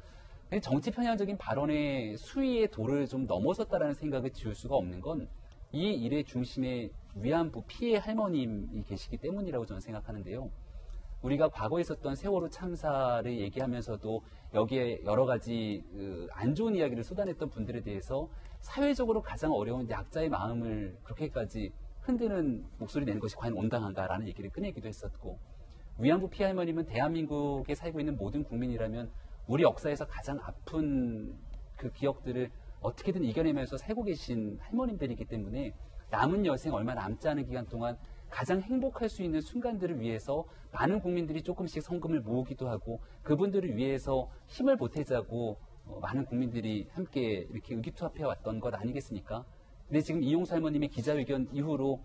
정치 편향적인 발언의 수위의 도를 좀 넘어섰다라는 생각을 지울 수가 없는 건 이 일의 중심에 위안부 피해 할머님이 계시기 때문이라고 저는 생각하는데요. 우리가 과거에 있었던 세월호 참사를 얘기하면서도 여기에 여러 가지 안 좋은 이야기를 쏟아냈던 분들에 대해서 사회적으로 가장 어려운 약자의 마음을 그렇게까지 흔드는 목소리 내는 것이 과연 온당한가라는 얘기를 꺼내기도 했었고, 위안부 피해 할머님은 대한민국에 살고 있는 모든 국민이라면 우리 역사에서 가장 아픈 그 기억들을 어떻게든 이겨내면서 살고 계신 할머님들이기 때문에 남은 여생 얼마 남지 않은 기간 동안 가장 행복할 수 있는 순간들을 위해서 많은 국민들이 조금씩 성금을 모으기도 하고 그분들을 위해서 힘을 보태자고 많은 국민들이 함께 이렇게 의기투합해 왔던 것 아니겠습니까? 근데 지금 이용수 할머님의 기자회견 이후로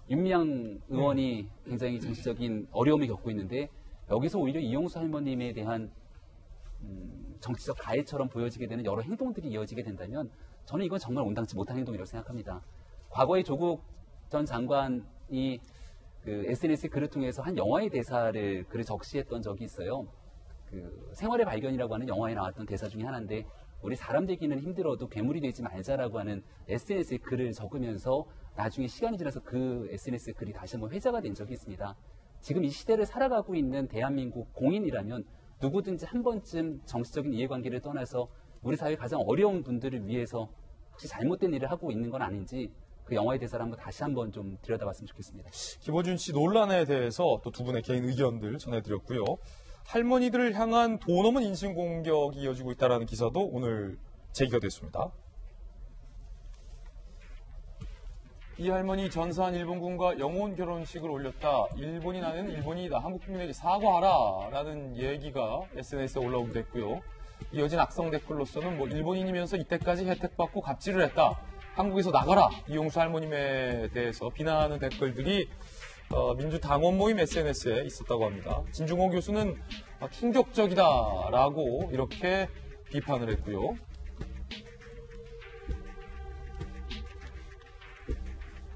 윤미향 의원이 굉장히 정치적인 어려움을 겪고 있는데 여기서 오히려 이용수 할머님에 대한 정치적 가해처럼 보여지게 되는 여러 행동들이 이어지게 된다면 저는 이건 정말 온당치 못한 행동이라고 생각합니다. 과거에 조국 전 장관이 그 SNS 글을 통해서 한 영화의 대사를 글을 적시했던 적이 있어요. 그 생활의 발견이라고 하는 영화에 나왔던 대사 중에 하나인데 우리 사람 되기는 힘들어도 괴물이 되지 말자라고 하는 SNS에 글을 적으면서 나중에 시간이 지나서 그 SNS 글이 다시 한번 회자가 된 적이 있습니다. 지금 이 시대를 살아가고 있는 대한민국 공인이라면 누구든지 한 번쯤 정치적인 이해관계를 떠나서 우리 사회 가장 어려운 분들을 위해서 혹시 잘못된 일을 하고 있는 건 아닌지 그 영화의 대사를 한번 다시 한번 좀 들여다봤으면 좋겠습니다. 김어준 씨 논란에 대해서 또 두 분의 개인 의견들 전해드렸고요. 할머니들을 향한 도 넘은 인신공격이 이어지고 있다는 기사도 오늘 제기가 됐습니다. 이 할머니 전사한 일본군과 영혼 결혼식을 올렸다. 일본인 아내는 일본인이다. 한국 국민에게 사과하라. 라는 얘기가 SNS에 올라오기도 했고요. 이어진 악성 댓글로서는 일본인이면서 이때까지 혜택받고 갑질을 했다. 한국에서 나가라. 이용수 할머님에 대해서 비난하는 댓글들이 민주당원 모임 SNS에 있었다고 합니다. 진중호 교수는 충격적이다라고 이렇게 비판을 했고요.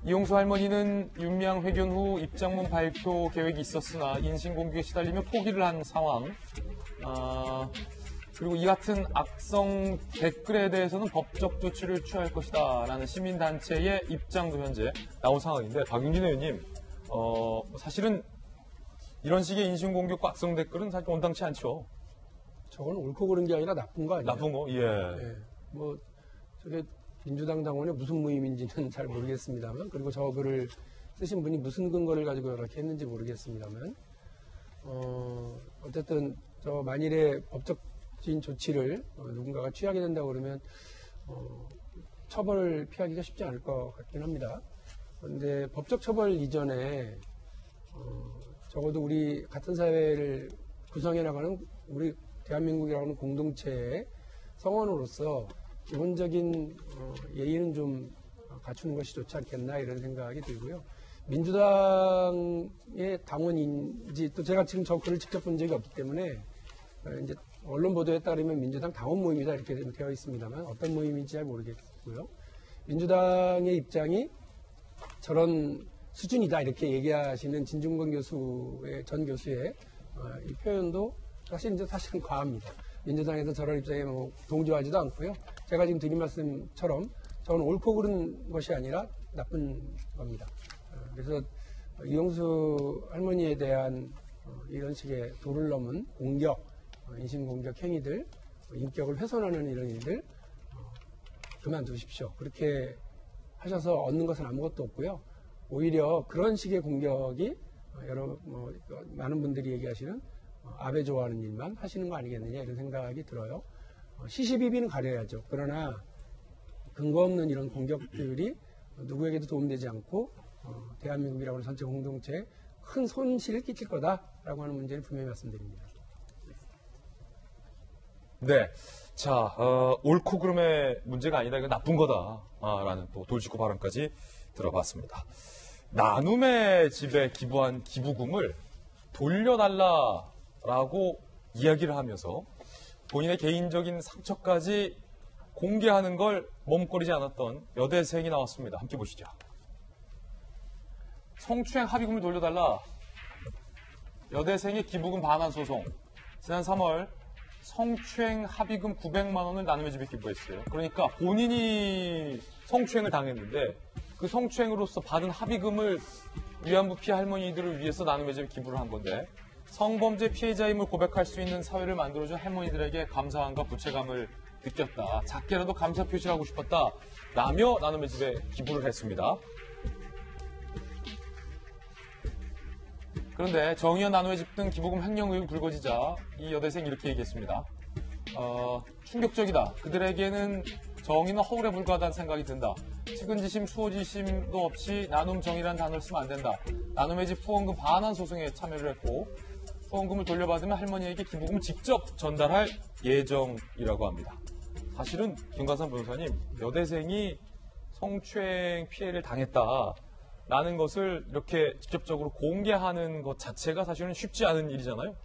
이용수 할머니는 윤미향 회견 후 입장문 발표 계획이 있었으나 인신공격에 시달리며 포기를 한 상황. 그리고 이 같은 악성 댓글에 대해서는 법적 조치를 취할 것이다 라는 시민단체의 입장도 현재 나온 상황인데 박윤진 의원님, 사실은 이런 식의 인신공격과 악성 댓글은 사실 온당치 않죠. 저건 옳고 그른 게 아니라 나쁜 거 아니에요? 나쁜 거? 예. 네. 저게 민주당 당원의 무슨 모임인지는 잘 모르겠습니다만, 그리고 저 글을 쓰신 분이 무슨 근거를 가지고 이렇게 했는지 모르겠습니다만, 어쨌든 저 만일에 법적인 조치를 누군가가 취하게 된다고 그러면 처벌을 피하기가 쉽지 않을 것 같긴 합니다. 그런데 법적 처벌 이전에 적어도 우리 같은 사회를 구성해 나가는 우리 대한민국이라고 하는 공동체의 성원으로서 기본적인 예의는 좀 갖추는 것이 좋지 않겠나 이런 생각이 들고요. 민주당의 당원인지 또 제가 지금 저 글을 직접 본 적이 없기 때문에 이제 언론 보도에 따르면 민주당 당원 모임이다 이렇게 되어 있습니다만 어떤 모임인지 잘 모르겠고요. 민주당의 입장이 저런 수준이다 이렇게 얘기하시는 진중권 교수의 전 교수의 이 표현도 사실은 과합니다. 민주당에서 저런 입장에 동조하지도 않고요. 제가 지금 드린 말씀처럼 저는 옳고 그른 것이 아니라 나쁜 겁니다. 그래서 이용수 할머니에 대한 이런 식의 도를 넘은 공격, 인신공격 행위들, 인격을 훼손하는 이런 일들 그만두십시오. 그렇게 하셔서 얻는 것은 아무것도 없고요. 오히려 그런 식의 공격이 많은 분들이 얘기하시는 아베 좋아하는 일만 하시는 거 아니겠느냐 이런 생각이 들어요. 시시비비는 가려야죠. 그러나 근거 없는 이런 공격들이 누구에게도 도움되지 않고 대한민국이라고 하는 전체 공동체에 큰 손실을 끼칠 거다라고 하는 문제를 분명히 말씀드립니다. 네. 자, 옳고 그름의 문제가 아니다. 이건 나쁜 거다라는 또 돌직구 발언까지 들어봤습니다. 나눔의 집에 기부한 기부금을 돌려달라라고 이야기를 하면서 본인의 개인적인 상처까지 공개하는 걸 머뭇거리지 않았던 여대생이 나왔습니다. 함께 보시죠. 성추행 합의금을 돌려달라. 여대생의 기부금 반환 소송. 지난 3월 성추행 합의금 900만 원을 나눔의 집에 기부했어요. 그러니까 본인이 성추행을 당했는데 그 성추행으로서 받은 합의금을 위안부 피해 할머니들을 위해서 나눔의 집에 기부를 한 건데 성범죄 피해자임을 고백할 수 있는 사회를 만들어준 할머니들에게 감사함과 부채감을 느꼈다. 작게라도 감사 표시를 하고 싶었다. 라며 나눔의 집에 기부를 했습니다. 그런데 정의연 나노회집 등 기부금 횡령 의혹이 불거지자 이 여대생이 이렇게 얘기했습니다. 충격적이다. 그들에게는 정의는 허울에 불과하다는 생각이 든다. 측은지심, 수호지심도 없이 나눔 정의라는 단어를 쓰면 안 된다. 나눔회집 후원금 반환 소송에 참여를 했고 후원금을 돌려받으면 할머니에게 기부금을 직접 전달할 예정이라고 합니다. 사실은 김관삼 변호사님, 여대생이 성추행 피해를 당했다라는 것을 이렇게 직접적으로 공개하는 것 자체가 사실은 쉽지 않은 일이잖아요.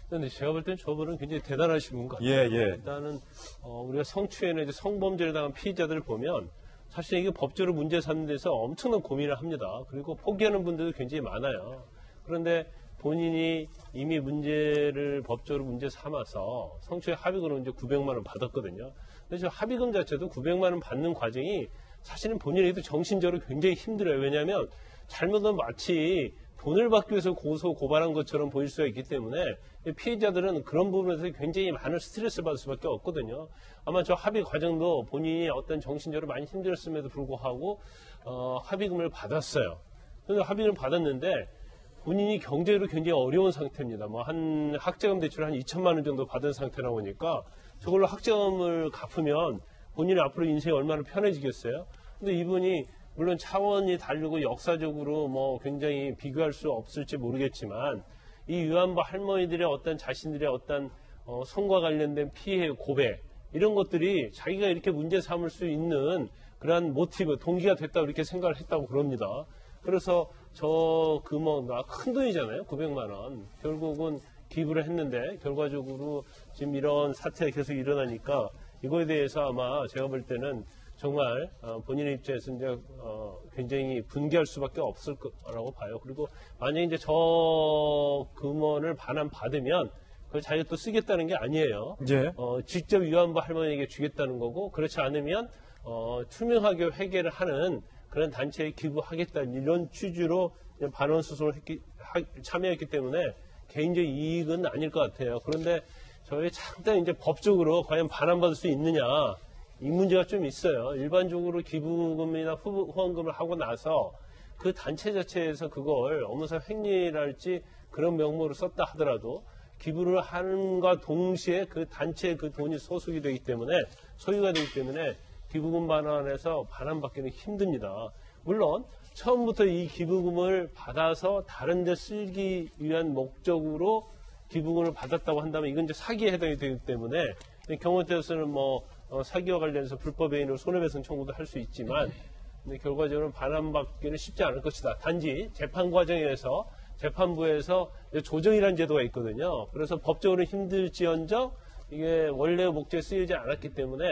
근데 제가 볼 땐 저분은 굉장히 대단하신 분 같아요. 예. 일단은 우리가 성추행이나 이제 성범죄를 당한 피해자들을 보면 사실 이게 법적으로 문제 삼는 데서 엄청난 고민을 합니다. 그리고 포기하는 분들도 굉장히 많아요. 그런데 본인이 이미 문제를 법적으로 문제 삼아서 성추행 합의금을 이제 900만 원 받았거든요. 근데 저 합의금 자체도 900만 원 받는 과정이 사실은 본인에게도 정신적으로 굉장히 힘들어요. 왜냐하면 잘못하면 마치 돈을 받기 위해서 고발한 것처럼 보일 수가 있기 때문에 피해자들은 그런 부분에서 굉장히 많은 스트레스를 받을 수밖에 없거든요. 아마 저 합의 과정도 본인이 어떤 정신적으로 많이 힘들었음에도 불구하고 합의금을 받았어요. 그래서 합의금을 받았는데 본인이 경제적으로 굉장히 어려운 상태입니다. 뭐 한 학자금 대출을 한 2천만 원 정도 받은 상태라 보니까 저걸로 학자금을 갚으면 본인이 앞으로 인생이 얼마나 편해지겠어요? 근데 이분이 물론 차원이 다르고 역사적으로 뭐 굉장히 비교할 수 없을지 모르겠지만 이 위안부 할머니들의 어떤 자신들의 어떤 성과 관련된 피해 고백 이런 것들이 자기가 이렇게 문제 삼을 수 있는 그러한 모티브, 동기가 됐다고 이렇게 생각을 했다고 그럽니다. 그래서 저 큰 돈이잖아요. 900만 원. 결국은 기부를 했는데 결과적으로 지금 이런 사태가 계속 일어나니까 이거에 대해서 아마 제가 볼 때는 정말 본인의 입장에서 이제 굉장히 분개할 수밖에 없을 거라고 봐요. 그리고 만약에 이제 저 금원을 반환 받으면 그걸 자기가 또 쓰겠다는 게 아니에요. 예. 직접 위안부 할머니에게 주겠다는 거고 그렇지 않으면 투명하게 회계를 하는 그런 단체에 기부하겠다는 이런 취지로 반환 수송을 참여했기 때문에 개인적 이익은 아닐 것 같아요. 그런데 저희 상당히 이제 법적으로 과연 반환받을 수 있느냐 이 문제가 좀 있어요. 일반적으로 기부금이나 후원금을 하고 나서 그 단체 자체에서 그걸 업무상 횡령이랄지 그런 명목으로 썼다 하더라도 기부를 하는과 동시에 그 단체에 그 돈이 소속이 되기 때문에 소유가 되기 때문에 기부금 반환에서 반환받기는 힘듭니다. 물론 처음부터 이 기부금을 받아서 다른 데 쓰기 위한 목적으로 기부금을 받았다고 한다면 이건 이제 사기에 해당이 되기 때문에 경우에 따라서는 사기와 관련해서 불법 행위로 손해배상 청구도 할 수 있지만 근데 결과적으로 반환받기는 쉽지 않을 것이다. 단지 재판 과정에서 재판부에서 조정이라는 제도가 있거든요. 그래서 법적으로 힘들지언정 이게 원래 목적에 쓰이지 않았기 때문에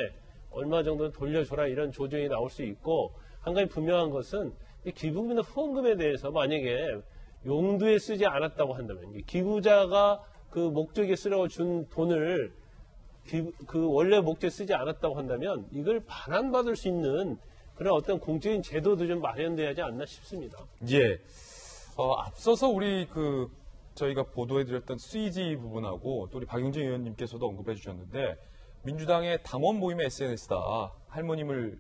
얼마 정도는 돌려줘라 이런 조정이 나올 수 있고 한 가지 분명한 것은 이 기부금이나 후원금에 대해서 만약에 용도에 쓰지 않았다고 한다면 기부자가 그 목적에 쓰려고 준 돈을 그 원래 목적에 쓰지 않았다고 한다면 이걸 반환받을 수 있는 그런 어떤 공적인 제도도 좀 마련돼야 하지 않나 싶습니다. 예. 앞서서 우리 저희가 보도해드렸던 CG 부분하고 또 우리 박용진 의원님께서도 언급해 주셨는데 민주당의 당원 모임의 SNS다. 할머니를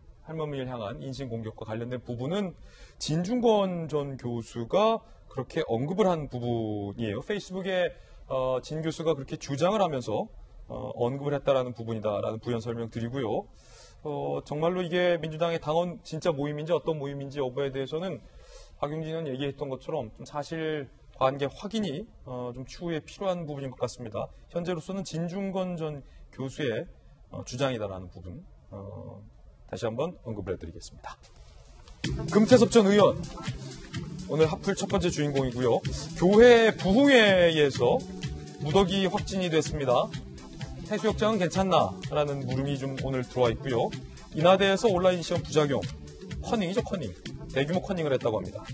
향한 인신공격과 관련된 부분은 진중권 전 교수가 그렇게 언급을 한 부분이에요. 페이스북에 진 교수가 그렇게 주장을 하면서 언급을 했다라는 부분이다라는 부연 설명 드리고요. 정말로 이게 민주당의 당원 진짜 모임인지 어떤 모임인지 여부에 대해서는 박용진은 얘기했던 것처럼 좀 사실 관계 확인이 좀 추후에 필요한 부분인 것 같습니다. 현재로서는 진중권 전 교수의 주장이다라는 부분 다시 한번 언급을 해드리겠습니다. 금태섭 전 의원 오늘 하플 첫 번째 주인공이고요. 교회 부흥회에서 무더기 확진이 됐습니다. 해수욕장은 괜찮나라는 물음이 좀 오늘 들어와 있고요. 인하대에서 온라인 시험 부작용, 커닝이죠, 커닝. 대규모 커닝을 했다고 합니다.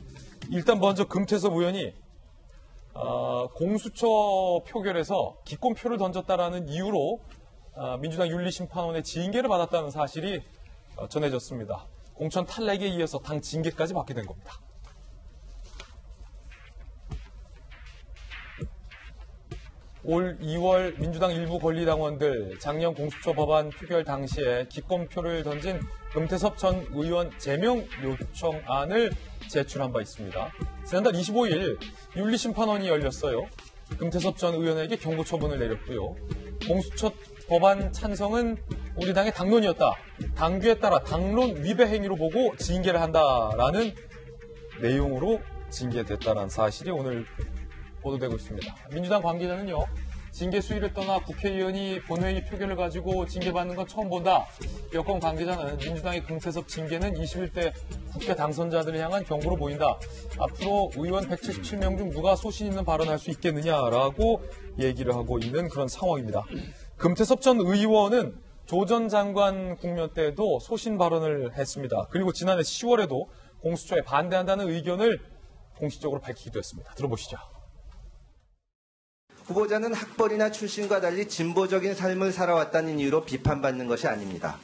일단 먼저 금태섭 의원이 공수처 표결에서 기권표를 던졌다라는 이유로 민주당 윤리심판원의 징계를 받았다는 사실이 전해졌습니다. 공천 탈락에 이어서 당 징계까지 받게 된 겁니다. 올 2월 민주당 일부 권리당원들 작년 공수처 법안 표결 당시에 기권표를 던진 금태섭 전 의원 제명 요청안을 제출한 바 있습니다. 지난달 25일 윤리심판원이 열렸어요. 금태섭 전 의원에게 경고 처분을 내렸고요. 공수처 법안 찬성은 우리 당의 당론이었다. 당규에 따라 당론 위배 행위로 보고 징계를 한다라는 내용으로 징계됐다는 사실이 오늘 보도되고 있습니다. 민주당 관계자는요. 징계 수위를 떠나 국회의원이 본회의 표결을 가지고 징계받는 건 처음 본다. 여권 관계자는 민주당의 금태섭 징계는 21대 국회 당선자들을 향한 경고로 보인다. 앞으로 의원 177명 중 누가 소신 있는 발언할 수 있겠느냐라고 얘기를 하고 있는 그런 상황입니다. 금태섭 전 의원은 조 전 장관 국면 때도 소신 발언을 했습니다. 그리고 지난해 10월에도 공수처에 반대한다는 의견을 공식적으로 밝히기도 했습니다. 들어보시죠. 후보자는 학벌이나 출신과 달리 진보적인 삶을 살아왔다는 이유로 비판받는 것이 아닙니다.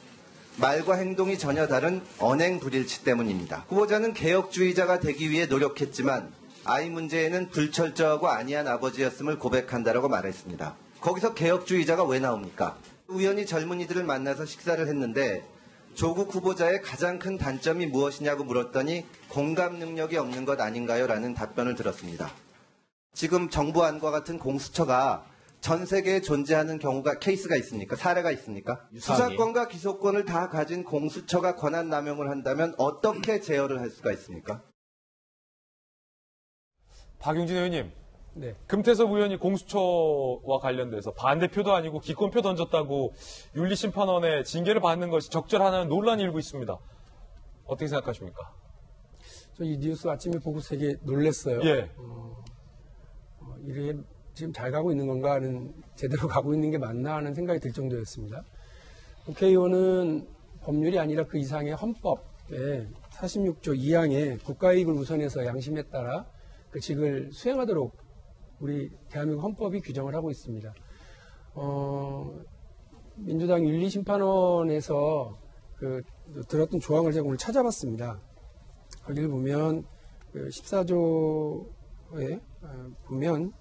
말과 행동이 전혀 다른 언행 불일치 때문입니다. 후보자는 개혁주의자가 되기 위해 노력했지만 아이 문제에는 불철저하고 안이한 아버지였음을 고백한다라고 말했습니다. 거기서 개혁주의자가 왜 나옵니까? 우연히 젊은이들을 만나서 식사를 했는데 조국 후보자의 가장 큰 단점이 무엇이냐고 물었더니 공감 능력이 없는 것 아닌가요? 라는 답변을 들었습니다. 지금 정부안과 같은 공수처가 전 세계에 존재하는 케이스가 있습니까? 사례가 있습니까? 수사권과 기소권을 다 가진 공수처가 권한 남용을 한다면 어떻게 제어를 할 수가 있습니까? 박용진 의원님, 네. 금태섭 의원이 공수처와 관련돼서 반대표도 아니고 기권표 던졌다고 윤리심판원에 징계를 받는 것이 적절하냐는 논란이 일고 있습니다. 어떻게 생각하십니까? 저 이 뉴스 아침에 보고 되게 놀랐어요. 예. 이게 지금 잘 가고 있는 건가 하는, 제대로 가고 있는 게 맞나 하는 생각이 들 정도였습니다. 국회의원은 법률이 아니라 그 이상의 헌법에 46조 2항에 국가이익을 우선해서 양심에 따라 그 직을 수행하도록 우리 대한민국 헌법이 규정을 하고 있습니다. 민주당 윤리심판원에서 들었던 조항을 제가 오늘 찾아봤습니다. 거기를 보면 14조에 보면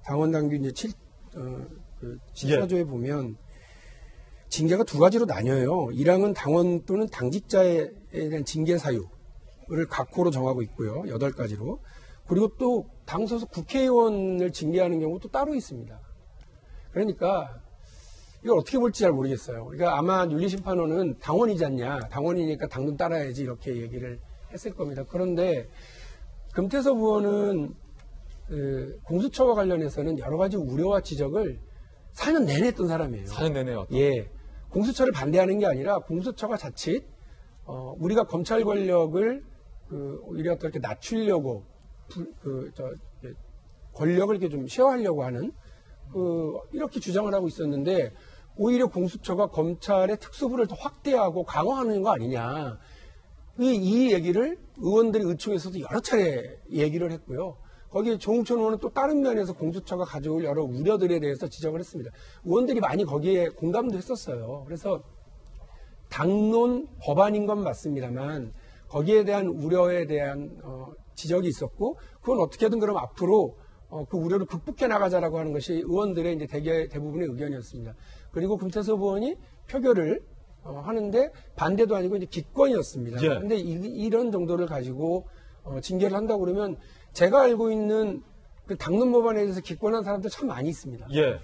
당원당규 이제 14조에 보면 징계가 두 가지로 나뉘어요. 1항은 당원 또는 당직자에 대한 징계 사유를 각호로 정하고 있고요. 8가지로. 그리고 또 당 소속 국회의원을 징계하는 경우도 따로 있습니다. 그러니까 이걸 어떻게 볼지 잘 모르겠어요. 그러니까 아마 윤리심판원은 당원이지 않냐. 당원이니까 당론 따라야지 이렇게 얘기를 했을 겁니다. 그런데 금태섭 의원은 공수처와 관련해서는 여러 가지 우려와 지적을 4년 내내 했던 사람이에요. 4년 내내요? 예. 공수처를 반대하는 게 아니라 공수처가 자칫 우리가 검찰 권력을 오히려 또 이렇게 낮추려고 권력을 이렇게 좀 쉐어하려고 하는 이렇게 주장을 하고 있었는데 오히려 공수처가 검찰의 특수부를 더 확대하고 강화하는 거 아니냐. 이 얘기를 의원들이 의총에서도 여러 차례 얘기를 했고요. 거기에 조홍천 의원은 또 다른 면에서 공수처가 가져올 여러 우려들에 대해서 지적을 했습니다. 의원들이 많이 거기에 공감도 했었어요. 그래서 당론 법안인 건 맞습니다만 거기에 대한 우려에 대한 지적이 있었고 그건 어떻게든 그럼 앞으로 그 우려를 극복해 나가자라고 하는 것이 의원들의 이제 대부분의 의견이었습니다. 그리고 금태섭 의원이 표결을 하는데 반대도 아니고 이제 기권이었습니다. 그런데 이런 정도를 가지고 징계를 한다고 그러면 제가 알고 있는 그 당론 법안에 대해서 기권한 사람들 참 많이 있습니다. 예.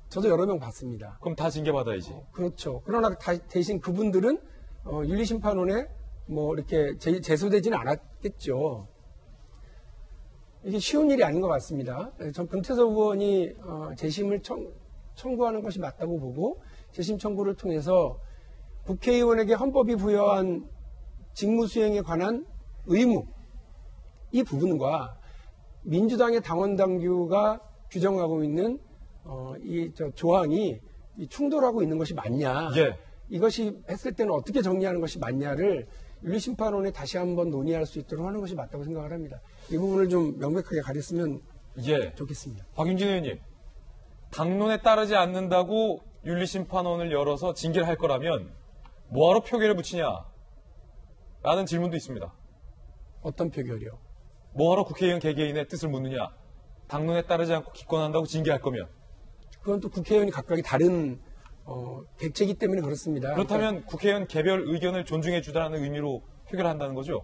저도 여러 명 봤습니다. 그럼 다 징계받아야지. 그렇죠. 그러나 대신 그분들은 윤리심판원에 뭐 이렇게 제소되지는 않았겠죠. 이게 쉬운 일이 아닌 것 같습니다. 전 금태섭 의원이 재심을 청구하는 것이 맞다고 보고 재심 청구를 통해서 국회의원에게 헌법이 부여한 직무 수행에 관한 의무 이 부분과 민주당의 당원 당규가 규정하고 있는 조항이 충돌하고 있는 것이 맞냐? 예. 이것이 했을 때는 어떻게 정리하는 것이 맞냐를 윤리심판원에 다시 한번 논의할 수 있도록 하는 것이 맞다고 생각을 합니다. 이 부분을 좀 명백하게 가렸으면 좋겠습니다. 박윤진 의원님, 당론에 따르지 않는다고 윤리심판원을 열어서 징계를 할 거라면 뭐하러 표결을 붙이냐? 라는 질문도 있습니다. 어떤 표결이요? 뭐하러 국회의원 개개인의 뜻을 묻느냐? 당론에 따르지 않고 기권한다고 징계할 거면. 그건 또 국회의원이 각각이 다른 객체이기 때문에 그렇습니다. 그렇다면 국회의원 개별 의견을 존중해 주라는 의미로 표결한다는 거죠?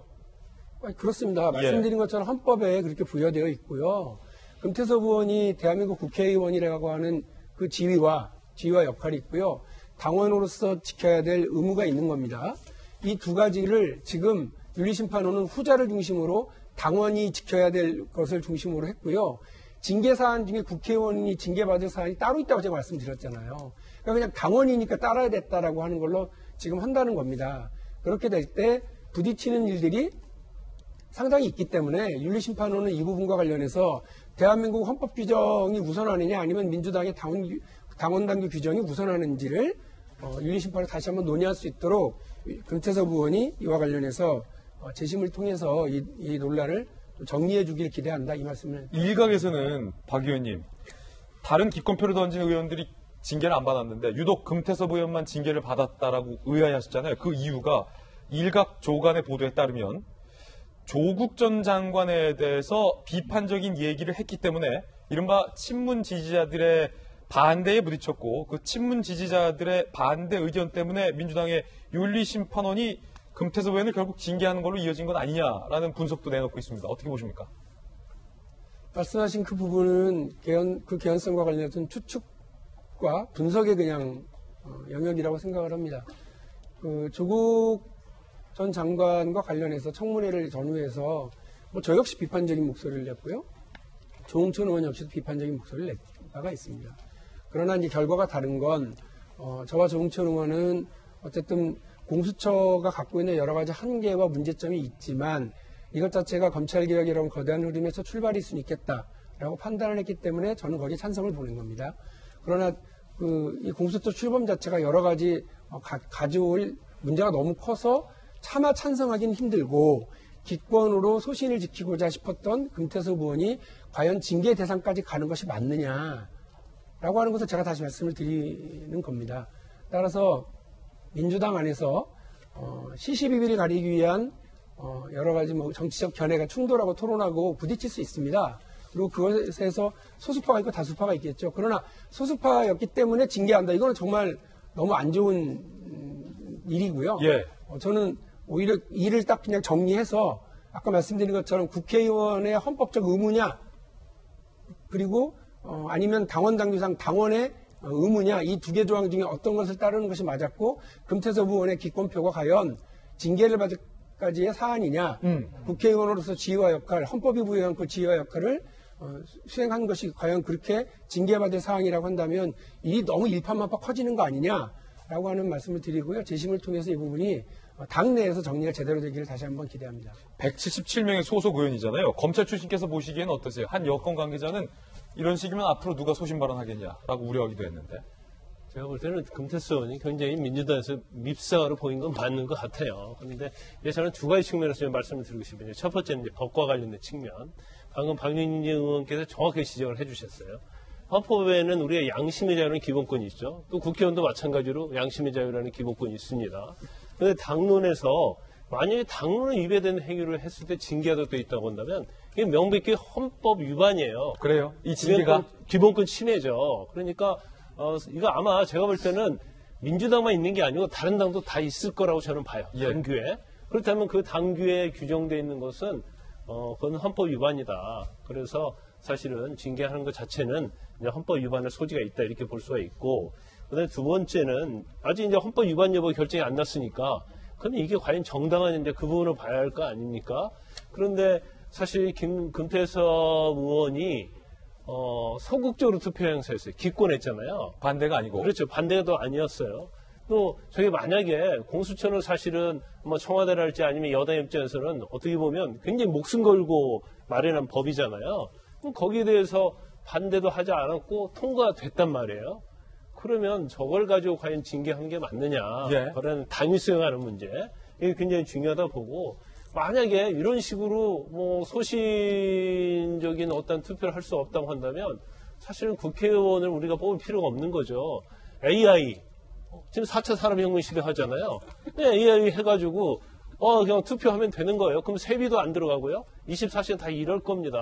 그렇습니다. 말씀드린 것처럼 헌법에 그렇게 부여되어 있고요. 금태섭 의원이 대한민국 국회의원이라고 하는 그 지위와 역할이 있고요. 당원으로서 지켜야 될 의무가 있는 겁니다. 이 두 가지를 지금 윤리심판원은 후자를 중심으로 당원이 지켜야 될 것을 중심으로 했고요. 징계 사안 중에 국회의원이 징계받을 사안이 따로 있다고 제가 말씀드렸잖아요. 그러니까 그냥 당원이니까 따라야 됐다라고 하는 걸로 지금 한다는 겁니다. 그렇게 될 때 부딪히는 일들이 상당히 있기 때문에 윤리심판원은 이 부분과 관련해서 대한민국 헌법 규정이 우선하느냐 아니면 민주당의 당원당규 규정이 우선하는지를 윤리심판을 다시 한번 논의할 수 있도록 금태섭 의원이 이와 관련해서 재심을 통해서 이 논란을 정리해 주길 기대한다 이 말씀을. 일각에서는 박 의원님 다른 기권표를 던진 의원들이 징계를 안 받았는데 유독 금태섭 의원만 징계를 받았다라고 의아해하셨잖아요. 그 이유가 일각 조간의 보도에 따르면 조국 전 장관에 대해서 비판적인 얘기를 했기 때문에 이른바 친문 지지자들의 반대에 부딪혔고 그 친문 지지자들의 반대 의견 때문에 민주당의 윤리심판원이 금태섭 의원을 결국 징계하는 걸로 이어진 건 아니냐라는 분석도 내놓고 있습니다. 어떻게 보십니까? 말씀하신 그 부분은 그 개연성과 관련해서는 추측과 분석의 그냥 영역이라고 생각을 합니다. 그 조국 전 장관과 관련해서 청문회를 전후해서 저 역시 비판적인 목소리를 냈고요. 조홍천 의원 역시도 비판적인 목소리를 낸 바가 있습니다. 그러나 이제 결과가 다른 건 저와 조홍천 의원은 어쨌든 공수처가 갖고 있는 여러 가지 한계와 문제점이 있지만 이것 자체가 검찰개혁이라는 거대한 흐름에서 출발일 수는 있겠다라고 판단을 했기 때문에 저는 거기에 찬성을 보낸 겁니다. 그러나 이 공수처 출범 자체가 여러 가지 가져올 문제가 너무 커서 차마 찬성하기는 힘들고 기권으로 소신을 지키고자 싶었던 금태섭 의원이 과연 징계 대상까지 가는 것이 맞느냐라고 하는 것을 제가 다시 말씀을 드리는 겁니다. 따라서 민주당 안에서 시시비비를 가리기 위한 여러 가지 정치적 견해가 충돌하고 토론하고 부딪힐 수 있습니다. 그리고 그것에서 소수파가 있고 다수파가 있겠죠. 그러나 소수파였기 때문에 징계한다. 이거는 정말 너무 안 좋은 일이고요. 예. 저는 오히려 일을 딱 그냥 정리해서 아까 말씀드린 것처럼 국회의원의 헌법적 의무냐 그리고 아니면 당원당규상 당원의 의무냐 이 두 개 조항 중에 어떤 것을 따르는 것이 맞았고 금태섭 의원의 기권표가 과연 징계를 받을 까지의 사안이냐 국회의원으로서 지위와 역할 헌법이 부여한 그 지위와 역할을 수행한 것이 과연 그렇게 징계받을 사항이라고 한다면 일이 너무 일파만파 커지는 거 아니냐라고 하는 말씀을 드리고요. 재심을 통해서 이 부분이 당내에서 정리가 제대로 되기를 다시 한번 기대합니다. 177명의 소속 의원이잖아요. 검찰 출신께서 보시기에는 어떠세요? 한 여권 관계자는 이런 식이면 앞으로 누가 소신 발언하겠냐라고 우려하기도 했는데. 제가 볼 때는 금태섭 의원이 굉장히 민주당에서 밉상으로 보인 건 맞는 것 같아요. 그런데 저는 두 가지 측면에서 말씀을 드리고 싶은데 첫 번째는 법과 관련된 측면. 방금 박윤진 의원께서 정확하게 지적을 해주셨어요. 헌법에는 우리가 양심의 자유라는 기본권이 있죠. 또 국회의원도 마찬가지로 양심의 자유라는 기본권이 있습니다. 그런데 당론에서 만약에 당론을 위배되는 행위를 했을 때 징계가 돼 있다고 한다면 이게 명백히 헌법 위반이에요. 그래요? 이 징계가? 기본권 침해죠. 그러니까 이거 아마 제가 볼 때는 민주당만 있는 게 아니고 다른 당도 다 있을 거라고 저는 봐요. 예. 당규에. 그렇다면 그 당규에 규정되어 있는 것은 그건 헌법 위반이다. 그래서 사실은 징계하는 것 자체는 이제 헌법 위반의 소지가 있다 이렇게 볼 수가 있고, 그다음에 두 번째는 아직 이제 헌법 위반 여부 결정이 안 났으니까 그럼 이게 과연 정당한 이제 그 부분을 봐야 할 거 아닙니까? 그런데 사실 금태섭 의원이 소극적으로 투표 행사했어요. 기권했잖아요. 반대가 아니고. 그렇죠. 반대도 아니었어요. 또 저게 만약에 공수처는 사실은 뭐 청와대랄지 아니면 여당 입장에서는 어떻게 보면 굉장히 목숨 걸고 마련한 법이잖아요. 그럼 거기에 대해서 반대도 하지 않았고 통과가 됐단 말이에요. 그러면 저걸 가지고 과연 징계한 게 맞느냐. 예. 그런 당위 수행하는 문제. 이게 굉장히 중요하다 보고, 만약에 이런 식으로 뭐 소신적인 어떤 투표를 할 수 없다고 한다면 사실은 국회의원을 우리가 뽑을 필요가 없는 거죠. AI 지금 4차 산업혁명 시대 하잖아요. AI 해가지고 그냥 투표하면 되는 거예요. 그럼 세비도 안 들어가고요. 24시간 다 이럴 겁니다.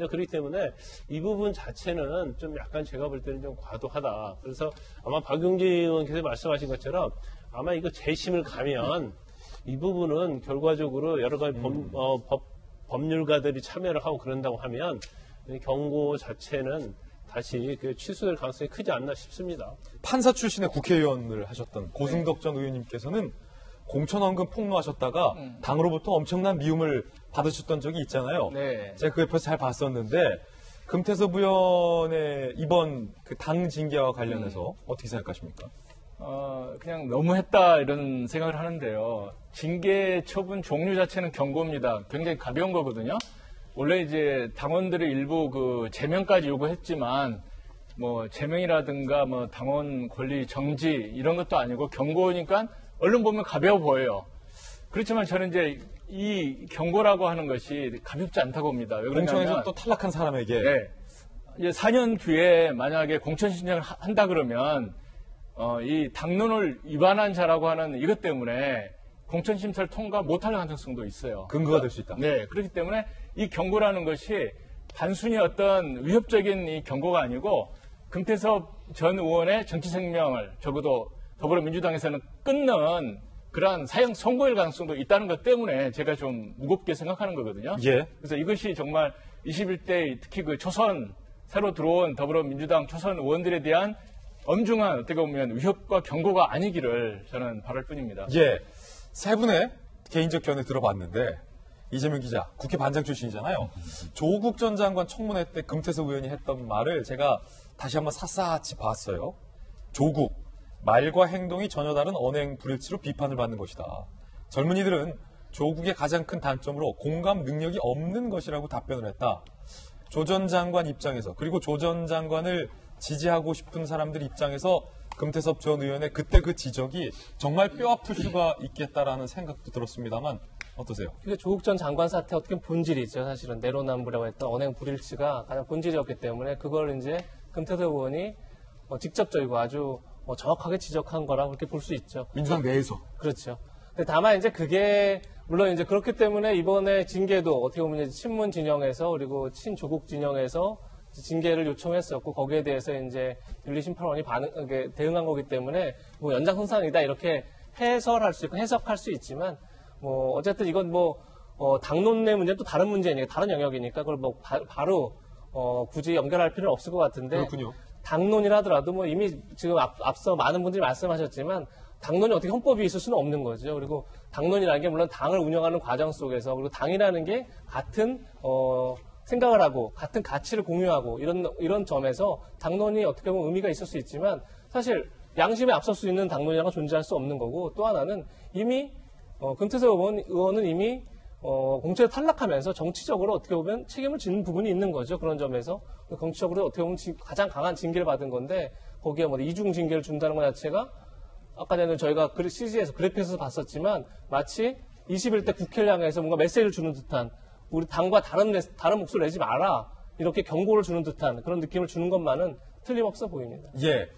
그렇기 때문에 이 부분 자체는 좀 약간 제가 볼 때는 좀 과도하다. 그래서 아마 박용진 의원께서 말씀하신 것처럼 아마 이거 재심을 가면 이 부분은 결과적으로 여러 가지 법률가들이 참여를 하고 그런다고 하면 경고 자체는 다시 취소될 가능성이 크지 않나 싶습니다. 판사 출신의 국회의원을 하셨던 고승덕 전 의원님께서는 공천원금 폭로하셨다가 당으로부터 엄청난 미움을 받으셨던 적이 있잖아요. 네. 제가 그 옆에서 잘 봤었는데 금태섭 의원의 이번 그 당 징계와 관련해서 어떻게 생각하십니까? 그냥 너무했다 이런 생각을 하는데요. 징계 처분 종류 자체는 경고입니다. 굉장히 가벼운 거거든요. 원래 이제 당원들의 일부 그 제명까지 요구했지만 뭐 제명이라든가 뭐 당원 권리 정지 이런 것도 아니고 경고니까 얼른 보면 가벼워 보여요. 그렇지만 저는 이제 이 경고라고 하는 것이 가볍지 않다고 봅니다. 왜 그러냐면 공천에서 또 탈락한 사람에게 네, 이제 4년 뒤에 만약에 공천 신청을 한다 그러면 이 당론을 위반한 자라고 하는 이것 때문에 공천 심사를 통과 못할 가능성도 있어요. 근거가 될 수 있다. 네, 그렇기 때문에 이 경고라는 것이 단순히 어떤 위협적인 이 경고가 아니고 금태섭 전 의원의 정치 생명을 적어도 더불어민주당에서는 끊는 그러한 사형 선고일 가능성도 있다는 것 때문에 제가 좀 무겁게 생각하는 거거든요. 예. 그래서 이것이 정말 21대 특히 그 초선 새로 들어온 더불어민주당 초선 의원들에 대한 엄중한 어떻게 보면 위협과 경고가 아니기를 저는 바랄 뿐입니다. 예. 세 분의 개인적 견해 들어봤는데 이재명 기자 국회 반장 출신이잖아요. 조국 전 장관 청문회 때 금태섭 의원이 했던 말을 제가 다시 한번 샅샅이 봤어요. 조국, 말과 행동이 전혀 다른 언행 불일치로 비판을 받는 것이다. 젊은이들은 조국의 가장 큰 단점으로 공감 능력이 없는 것이라고 답변을 했다. 조 전 장관 입장에서 그리고 조 전 장관을 지지하고 싶은 사람들 입장에서 금태섭 전 의원의 그때 그 지적이 정말 뼈아플 수가 있겠다라는 생각도 들었습니다만 어떠세요? 근데 조국 전 장관 사태 어떻게 보면 본질이죠. 사실은 내로남불이라고 했던 언행 불일치가 가장 본질이었기 때문에 그걸 이제 금태섭 의원이 직접적이고 아주 정확하게 지적한 거라고 그렇게 볼 수 있죠. 민주당 내에서. 그렇죠. 근데 다만 이제 그게 물론 이제 그렇기 때문에 이번에 징계도 어떻게 보면 이제 친문 진영에서 그리고 친조국 진영에서 징계를 요청했었고 거기에 대해서 이제 윤리심판원이 대응한 거기 때문에 뭐 연장선상이다 이렇게 해석할 수 있지만 뭐 어쨌든 이건 당론 내 문제는 또 다른 문제니까 다른 영역이니까 그걸 뭐 바로 굳이 연결할 필요는 없을 것 같은데 그렇군요. 당론이라 하더라도 뭐 이미 지금 앞서 많은 분들이 말씀하셨지만 당론이 어떻게 헌법이 있을 수는 없는 거죠. 그리고 당론이라는 게 물론 당을 운영하는 과정 속에서 그리고 당이라는 게 같은 생각을 하고 같은 가치를 공유하고 이런 점에서 당론이 어떻게 보면 의미가 있을 수 있지만 사실 양심에 앞설 수 있는 당론이라는 건 존재할 수 없는 거고 또 하나는 이미 금태섭 의원은 이미 공천에 탈락하면서 정치적으로 어떻게 보면 책임을 지는 부분이 있는 거죠. 그런 점에서 정치적으로 어떻게 보면 가장 강한 징계를 받은 건데 거기에 뭐 이중 징계를 준다는 것 자체가 아까 전에 저희가 CG에서 그래픽에서 봤었지만 마치 21대 국회를 향해서 뭔가 메시지를 주는 듯한 우리 당과 다른 목소리를 내지 마라 이렇게 경고를 주는 듯한 그런 느낌을 주는 것만은 틀림없어 보입니다. 예,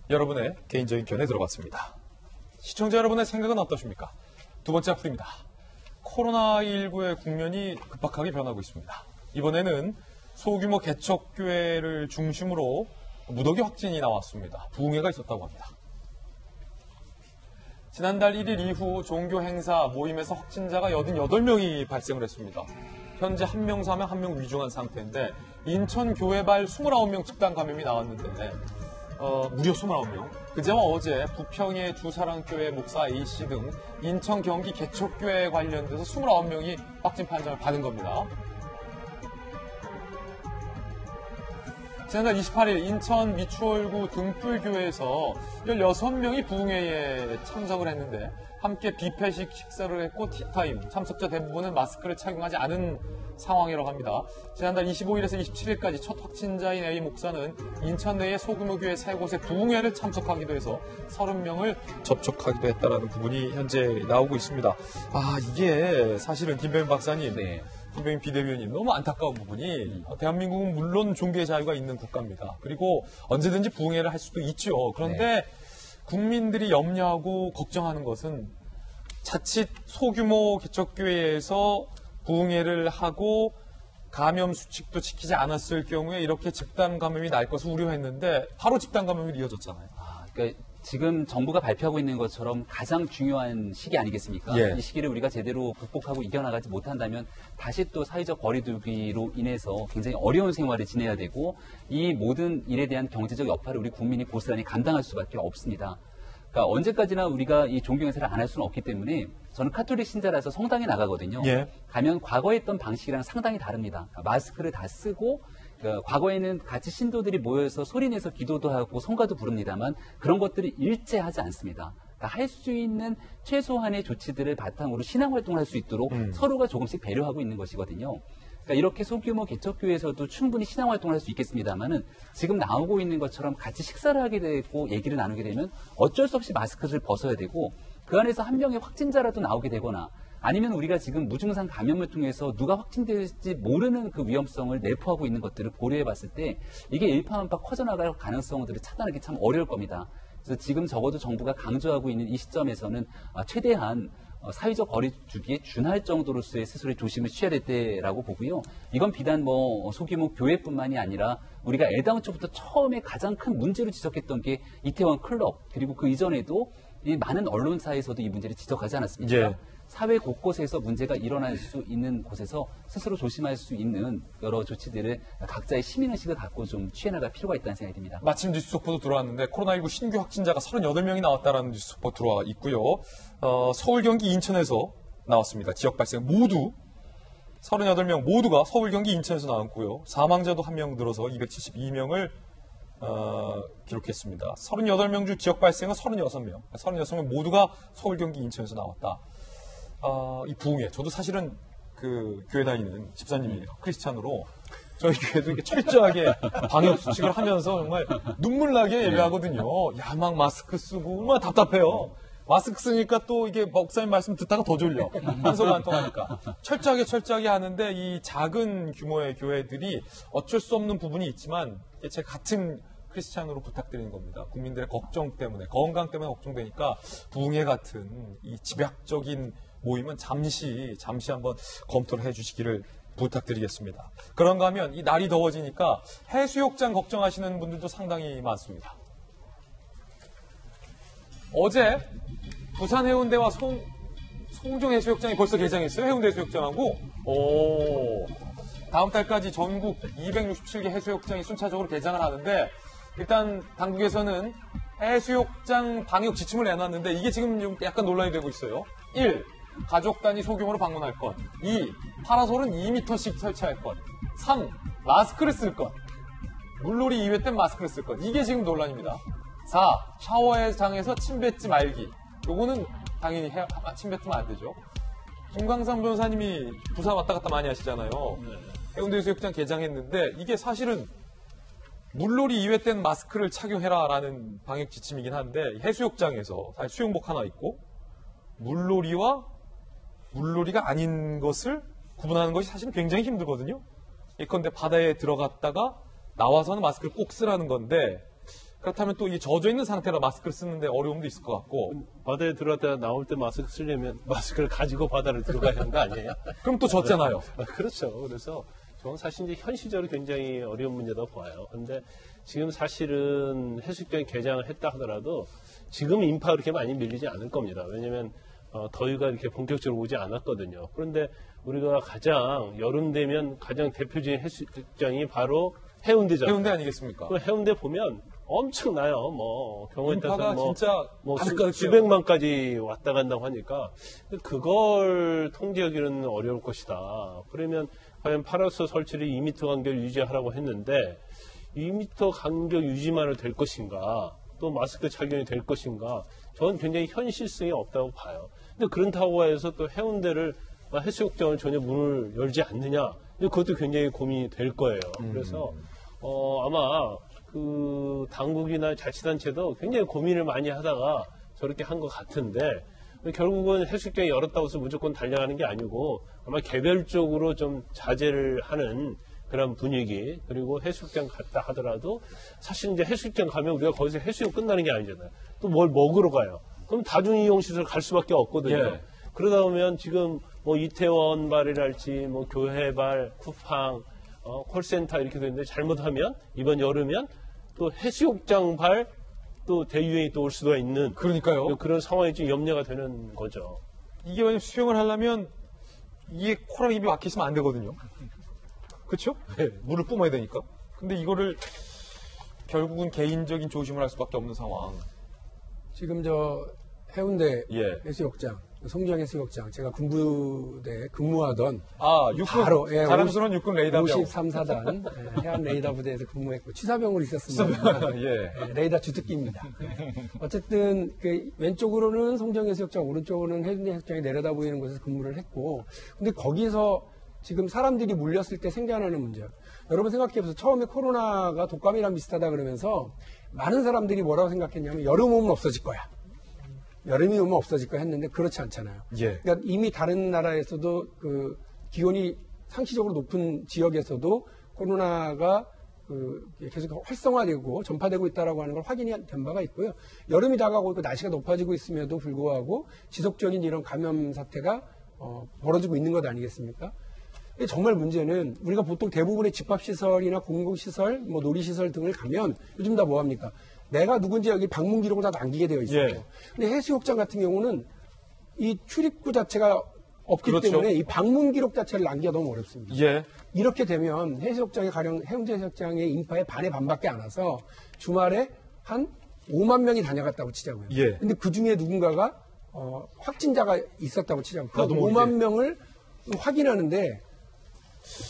여러분의 개인적인 견해 들어봤습니다. 시청자 여러분의 생각은 어떠십니까? 두 번째 악플입니다. 코로나19의 국면이 급박하게 변하고 있습니다. 이번에는 소규모 개척교회를 중심으로 무더기 확진이 나왔습니다. 부흥회가 있었다고 합니다. 지난달 1일 이후 종교 행사 모임에서 확진자가 88명이 발생을 했습니다. 현재 1명 사망, 1명 위중한 상태인데 인천 교회발 29명 집단 감염이 나왔는데 무려 29명. 그제와 어제 부평의 주사랑교회 목사 A씨 등 인천 경기 개척교회에 관련돼서 29명이 확진 판정을 받은 겁니다. 지난달 28일 인천 미추홀구 등불교회에서 16명이 부흥회에 참석을 했는데 함께 뷔페식 식사를 했고 티타임, 참석자 대부분은 마스크를 착용하지 않은 상황이라고 합니다. 지난달 25일에서 27일까지 첫 확진자인 A 목사는 인천 내의 소규모 교회 3곳의 부흥회를 참석하기도 해서 30명을 접촉하기도 했다는 부분이 현재 나오고 있습니다. 이게 사실은 김병민 박사님, 김병민 비대위원님 너무 안타까운 부분이 대한민국은 물론 종교의 자유가 있는 국가입니다. 그리고 언제든지 부흥회를 할 수도 있죠. 그런데 국민들이 염려하고 걱정하는 것은 자칫 소규모 개척교회에서 부흥회를 하고 감염 수칙도 지키지 않았을 경우에 이렇게 집단 감염이 날 것을 우려했는데 바로 집단 감염이 이어졌잖아요. 그러니까 지금 정부가 발표하고 있는 것처럼 가장 중요한 시기 아니겠습니까? 예. 이 시기를 우리가 제대로 극복하고 이겨나가지 못한다면 다시 또 사회적 거리두기로 인해서 굉장히 어려운 생활을 지내야 되고 이 모든 일에 대한 경제적 여파를 우리 국민이 고스란히 감당할 수밖에 없습니다. 그러니까 언제까지나 우리가 이 종교 행사를 안 할 수는 없기 때문에 저는 카톨릭 신자라서 성당에 나가거든요. 예. 가면 과거에 했던 방식이랑 상당히 다릅니다. 그러니까 마스크를 다 쓰고 과거에는 같이 신도들이 모여서 소리내서 기도도 하고 성가도 부릅니다만 그런 것들이 일제하지 않습니다. 그러니까 할 수 있는 최소한의 조치들을 바탕으로 신앙활동을 할 수 있도록 서로가 조금씩 배려하고 있는 것이거든요. 그러니까 이렇게 소규모 개척교회에서도 충분히 신앙활동을 할 수 있겠습니다만은 지금 나오고 있는 것처럼 같이 식사를 하게 되고 얘기를 나누게 되면 어쩔 수 없이 마스크를 벗어야 되고 그 안에서 한 명의 확진자라도 나오게 되거나 아니면 우리가 지금 무증상 감염을 통해서 누가 확진될지 모르는 그 위험성을 내포하고 있는 것들을 고려해 봤을 때 이게 일파만파 커져나갈 가능성들을 차단하기 참 어려울 겁니다. 그래서 지금 적어도 정부가 강조하고 있는 이 시점에서는 최대한 사회적 거리두기에 준할 정도로서의 스스로의 조심을 취해야 될 때라고 보고요. 이건 비단 소규모 교회뿐만이 아니라 우리가 애당초부터 처음에 가장 큰 문제로 지적했던 게 이태원 클럽 그리고 그 이전에도 이 많은 언론사에서도 이 문제를 지적하지 않았습니까? 예. 사회 곳곳에서 문제가 일어날 수 있는 곳에서 스스로 조심할 수 있는 여러 조치들을 각자의 시민의식을 갖고 좀 취해나갈 필요가 있다는 생각이 듭니다. 마침 뉴스 속보도 들어왔는데 코로나19 신규 확진자가 38명이 나왔다는 뉴스 속보 들어와 있고요. 서울, 경기, 인천에서 나왔습니다. 지역 발생 모두 38명 모두가 서울, 경기, 인천에서 나왔고요. 사망자도 한 명 늘어서 272명을 기록했습니다. 38명 중 지역 발생은 36명. 36명 모두가 서울, 경기, 인천에서 나왔다. 이 부흥회. 저도 사실은 그 교회 다니는 집사님이에요. 크리스찬으로. 저희 교회도 이렇게 철저하게 방역 수칙을 하면서 정말 눈물 나게 예배하거든요. 야, 막 마스크 쓰고, 막 답답해요. 마스크 쓰니까 또 이게 목사님 말씀 듣다가 더 졸려. 한소가 안 통하니까. 철저하게 하는데 이 작은 규모의 교회들이 어쩔 수 없는 부분이 있지만 제 같은 크리스찬으로 부탁드리는 겁니다. 국민들의 걱정 때문에, 건강 때문에 걱정되니까 부흥회 같은 이 집약적인 모임은 잠시 한번 검토를 해주시기를 부탁드리겠습니다. 그런가 하면 이 날이 더워지니까 해수욕장 걱정하시는 분들도 상당히 많습니다. 어제 부산 해운대와 송정 해수욕장이 벌써 개장했어요. 해운대 해수욕장하고. 다음 달까지 전국 267개 해수욕장이 순차적으로 개장을 하는데 일단 당국에서는 해수욕장 방역 지침을 내놨는데 이게 지금 좀 약간 논란이 되고 있어요. 1. 가족 단위 소규모로 방문할 것. 2. 파라솔은 2m씩 설치할 것. 3. 마스크를 쓸 것. 물놀이 이외 땐 마스크를 쓸 것. 이게 지금 논란입니다. 4. 샤워장에서 침 뱉지 말기. 요거는 당연히 침 뱉으면 안 되죠. 김광삼 변호사님이 부산 왔다 갔다 많이 하시잖아요. 해운대 해수욕장 개장했는데 이게 사실은 물놀이 이외 땐 마스크를 착용해라라는 방역 지침이긴 한데 해수욕장에서 사실 수영복 하나 입고 물놀이가 아닌 것을 구분하는 것이 사실은 굉장히 힘들거든요. 예컨대 바다에 들어갔다가 나와서는 마스크를 꼭 쓰라는 건데 그렇다면 또 이 젖어 있는 상태라 마스크를 쓰는데 어려움도 있을 것 같고 바다에 들어갔다가 나올 때 마스크 쓰려면 마스크를 가지고 바다를 들어가야 하는 거 아니에요? 그럼 또 젖잖아요. 그렇죠. 그래서 저는 사실 이제 현실적으로 굉장히 어려운 문제다 봐요. 그런데 지금 사실은 해수욕장이 개장을 했다 하더라도 지금 인파가 그렇게 많이 밀리지 않을 겁니다. 왜냐하면 더위가 이렇게 본격적으로 오지 않았거든요. 그런데 우리가 여름 되면 가장 대표적인 해수욕장이 바로 해운대잖아요. 해운대 아니겠습니까? 그 해운대 보면 엄청나요. 경우에 따라서 진짜 수백만까지 왔다 간다고 하니까 그걸 통제하기는 어려울 것이다. 그러면 과연 파라솔 설치를 2m 간격을 유지하라고 했는데 2m 간격 유지만을 될 것인가? 또 마스크 착용이 될 것인가? 저는 굉장히 현실성이 없다고 봐요. 근데 그렇다고 해서 또 해운대를 해수욕장을 전혀 문을 열지 않느냐? 그것도 굉장히 고민이 될 거예요. 그래서 아마 그 당국이나 자치단체도 굉장히 고민을 많이 하다가 저렇게 한 것 같은데 결국은 해수욕장이 열었다고 해서 무조건 달려가는 게 아니고 아마 개별적으로 좀 자제를 하는 그런 분위기 그리고 해수욕장 갔다 하더라도 사실 이제 해수욕장 가면 우리가 거기서 해수욕 끝나는 게 아니잖아요. 또 뭘 먹으러 가요. 그럼 다중이용시설 갈 수밖에 없거든요. 예. 그러다 보면 지금 뭐 이태원발이랄지 뭐 교회발, 쿠팡, 콜센터 이렇게 되는데 잘못하면 이번 여름엔 또 해수욕장발 또 대유행이 또 올 수가 있는 그러니까요. 그런 상황이 좀 염려가 되는 거죠. 이게 만약 수영을 하려면 이게 코랑 입이 막히시면 안 되거든요. 그렇죠? 네, 물을 뿜어야 되니까. 근데 이거를 결국은 개인적인 조심을 할 수밖에 없는 상황. 지금 저 해운대 예. 해수욕장, 송정 해수욕장, 제가 군부대 근무하던 육군, 바로 자랑스러운 육군 레이더 병. 53사단 해안 레이더 부대에서 근무했고 취사병으로 있었습니다. 예. 레이더 주특기입니다. 어쨌든 그 왼쪽으로는 송정 해수욕장, 오른쪽으로는 해운대 해수욕장이 내려다 보이는 곳에서 근무를 했고, 근데 거기서 지금 사람들이 몰렸을 때 생겨나는 문제. 여러분 생각해보세요. 처음에 코로나가 독감이랑 비슷하다 그러면서 많은 사람들이 뭐라고 생각했냐면 여름 오면 없어질 거야. 여름이 오면 없어질 거야 했는데 그렇지 않잖아요. 예. 그러니까 이미 다른 나라에서도 그 기온이 상시적으로 높은 지역에서도 코로나가 계속 활성화되고 전파되고 있다라고 하는 걸 확인이 된 바가 있고요. 여름이 다가오고 있고 날씨가 높아지고 있음에도 불구하고 지속적인 이런 감염 사태가 벌어지고 있는 것 아니겠습니까? 정말 문제는 우리가 보통 대부분의 집합시설이나 공공시설, 뭐 놀이시설 등을 가면 요즘 다 뭐합니까? 내가 누군지 여기 방문 기록을 다 남기게 되어 있어요. 예. 근데 해수욕장 같은 경우는 이 출입구 자체가 없기 그렇죠. 때문에 이 방문 기록 자체를 남기가 너무 어렵습니다. 예. 이렇게 되면 해수욕장에 가령 해운대 해수욕장의 인파의 반의 반밖에 안 와서 주말에 한 5만 명이 다녀갔다고 치자고요. 예. 근데 그 중에 누군가가 확진자가 있었다고 치자고요. 그 나도 5만 명을 확인하는데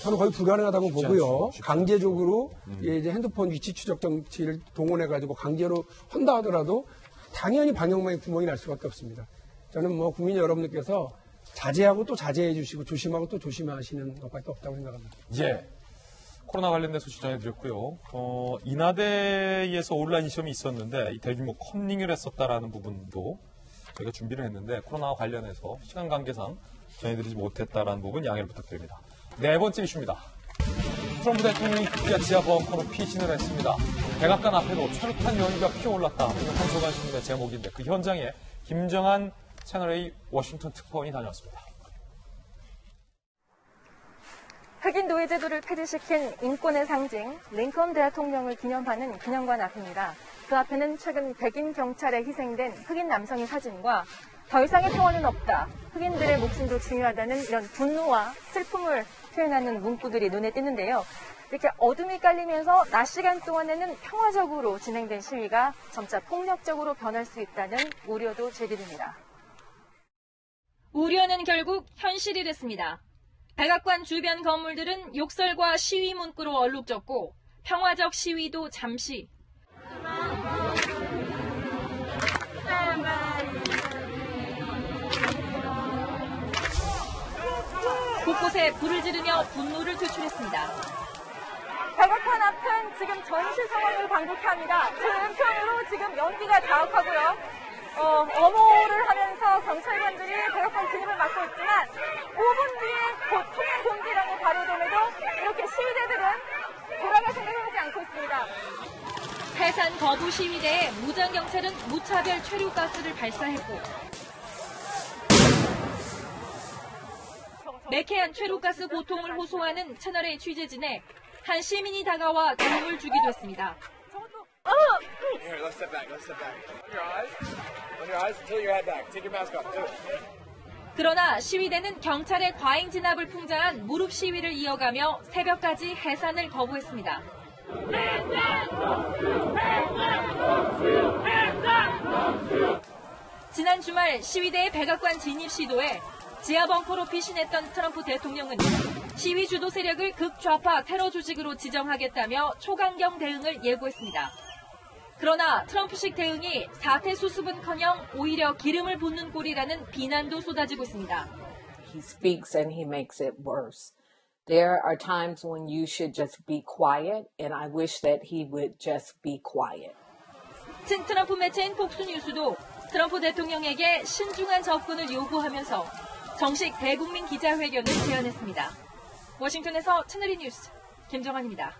저는 거의 불가능하다고 보고요. 강제적으로 이제 핸드폰 위치 추적 장치를 동원해가지고 강제로 한다 하더라도 당연히 방역망에 구멍이 날 수밖에 없습니다. 저는 뭐 국민 여러분들께서 자제하고 또 자제해 주시고 조심하고 또 조심하시는 것밖에 없다고 생각합니다. 예. 코로나 관련된 소식 전해드렸고요. 인하대에서 온라인 시험이 있었는데 이 대규모 커닝을 했었다라는 부분도 저희가 준비를 했는데 코로나와 관련해서 시간 관계상 전해드리지 못했다라는 부분 양해를 부탁드립니다. 네 번째 이슈입니다. 트럼프 대통령이 급기야 지하 벙커로 피신을 했습니다. 백악관 앞에도 최루탄 연기가 피어올랐다. 오늘 한소간 신문의 제목인데 그 현장에 김정한 채널A 워싱턴 특파원이 다녀왔습니다. 흑인 노예 제도를 폐지시킨 인권의 상징 링컨 대통령을 기념하는 기념관 앞입니다. 그 앞에는 최근 백인 경찰에 희생된 흑인 남성의 사진과 더 이상의 평화는 없다. 흑인들의 목숨도 중요하다는 이런 분노와 슬픔을 표현하는 문구들이 눈에 띄는데요. 이렇게 어둠이 깔리면서 낮 시간 동안에는 평화적으로 진행된 시위가 점차 폭력적으로 변할 수 있다는 우려도 제기됩니다. 우려는 결국 현실이 됐습니다. 백악관 주변 건물들은 욕설과 시위 문구로 얼룩졌고 평화적 시위도 잠시 곳곳에 불을 지르며 분노를 표출했습니다. 백악관 앞은 지금 전시 상황을 방북케 합니다. 그 은평으로 지금 연기가 자욱하고요. 엄호를 하면서 경찰관들이 백악관 진입을 막고 있지만 5분 뒤에 곧 통행 금지령이 발효됨에도 이렇게 시위대들은 돌아갈 생각을 하지 않고 있습니다. 해산 거부 시위대에 무장경찰은 무차별 최루가스를 발사했고 매캐한 최루가스 고통을 호소하는 채널A 취재진에 한 시민이 다가와 도움을 주기도 했습니다. Here, let's step back. Let's step back. On your eyes, tilt your head back. Take your mask off. Do it. 그러나 시위대는 경찰의 과잉 진압을 풍자한 무릎 시위를 이어가며 새벽까지 해산을 거부했습니다. 지난 주말 시위대의 백악관 진입 시도에 지하 벙커로 피신했던 트럼프 대통령은 시위 주도 세력을 극좌파 테러 조직으로 지정하겠다며 초강경 대응을 예고했습니다. 그러나 트럼프식 대응이 사태 수습은커녕 오히려 기름을 붓는 꼴이라는 비난도 쏟아지고 있습니다. He speaks and he makes it worse. There are times when you should just be quiet, and I wish that he would just be quiet. 친트럼프 매체인 폭스뉴스도 트럼프 대통령에게 신중한 접근을 요구하면서 정식 대국민 기자회견을 제안했습니다. 워싱턴에서 채널A 뉴스 김정환입니다.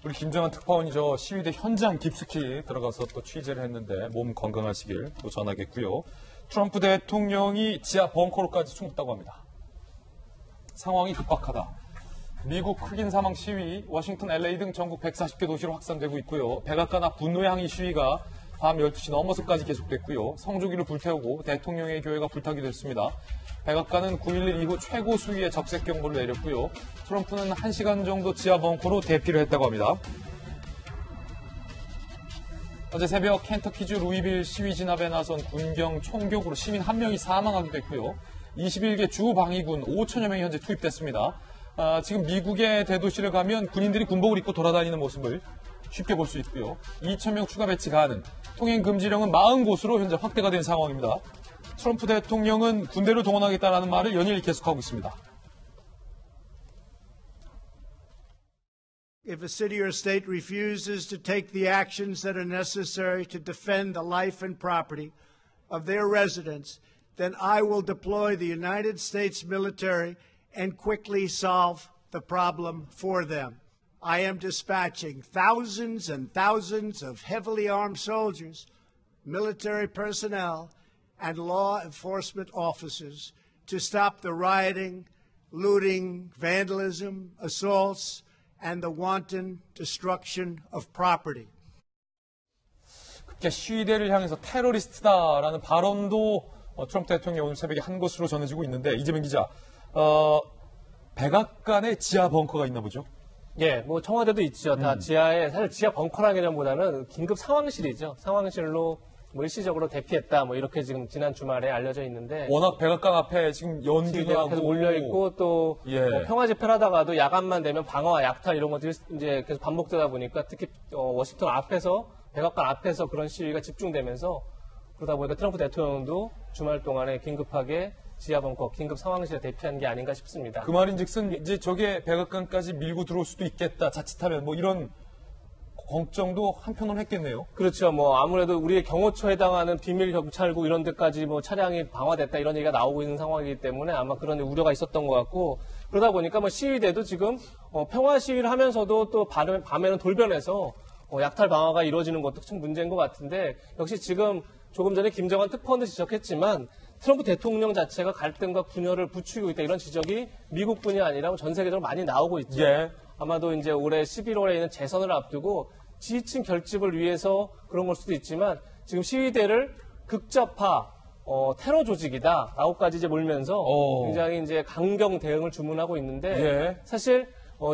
우리 김정한 특파원이 저 시위대 현장 깊숙이 들어가서 또 취재를 했는데 몸 건강하시길 또 전하겠고요. 트럼프 대통령이 지하 벙커로까지 숨었다고 합니다. 상황이 급박하다. 미국 흑인 사망 시위, 워싱턴, LA 등 전국 140개 도시로 확산되고 있고요. 백악관 앞 분노의 항의 시위가 밤 12시 넘어서까지 계속됐고요. 성조기를 불태우고 대통령의 교회가 불타기도 했습니다. 백악관은 9.11 이후 최고 수위의 적색 경보를 내렸고요. 트럼프는 1시간 정도 지하 벙커로 대피를 했다고 합니다. 어제 새벽 켄터키주 루이빌 시위 진압에 나선 군경 총격으로 시민 1명이 사망하기도 했고요. 21개 주 방위군 5천여 명이 현재 투입됐습니다. 지금 미국의 대도시를 가면 군인들이 군복을 입고 돌아다니는 모습을 쉽게 볼 수 있고요. 2,000명 추가 배치 가능, 통행 금지령은 40곳으로 현재 확대가 된 상황입니다. 트럼프 대통령은 군대를 동원하겠다라는 말을 연일 계속하고 있습니다. If a city or state refuses to take the actions that are necessary to defend the life and property of their residents, then I will deploy the United States military and quickly solve the problem for them. I am dispatching thousands and thousands of heavily armed soldiers, military personnel, and law enforcement officers to stop the rioting, looting, vandalism, assaults, and the wanton destruction of property. 시위대를 향해서 테러리스트다라는 발언도 트럼프 대통령이 오늘 새벽에 한 것으로 전해지고 있는데, 이재명 기자, 백악관에 지하 벙커가 있나 보죠? 예, 뭐 청와대도 있죠. 다 지하에, 사실 지하 벙커라는 개념보다는 긴급 상황실이죠. 상황실로 뭐 일시적으로 대피했다, 뭐 이렇게 지금 지난 주말에 알려져 있는데. 워낙 백악관 앞에 지금 연기가 계속 몰려 있고 또 뭐 평화 집회를 하다가도 야간만 되면 방어와 약탈 이런 것들이 이제 계속 반복되다 보니까 특히 워싱턴 앞에서, 백악관 앞에서 그런 시위가 집중되면서, 그러다 보니까 트럼프 대통령도 주말 동안에 긴급하게 지하 벙커, 긴급 상황실에 대피한 게 아닌가 싶습니다. 그 말인즉슨 이제 저게 백악관까지 밀고 들어올 수도 있겠다, 자칫하면, 뭐 이런 걱정도 한편으로 했겠네요. 그렇죠. 뭐 아무래도 우리의 경호처에 해당하는 비밀 경찰국 이런 데까지 뭐 차량이 방화됐다 이런 얘기가 나오고 있는 상황이기 때문에 아마 그런 우려가 있었던 것 같고, 그러다 보니까 뭐 시위대도 지금 평화 시위를 하면서도 또 밤에는 돌변해서 약탈 방화가 이루어지는 것도 참 문제인 것 같은데, 역시 지금 조금 전에 김정한 특파원도 지적했지만 트럼프 대통령 자체가 갈등과 분열을 부추기고 있다, 이런 지적이 미국뿐이 아니라 전 세계적으로 많이 나오고 있죠. 예. 아마도 이제 올해 11월에 있는 재선을 앞두고 지지층 결집을 위해서 그런 걸 수도 있지만, 지금 시위대를 극좌파 테러 조직이다 라고까지 이제 몰면서 굉장히 이제 강경 대응을 주문하고 있는데, 사실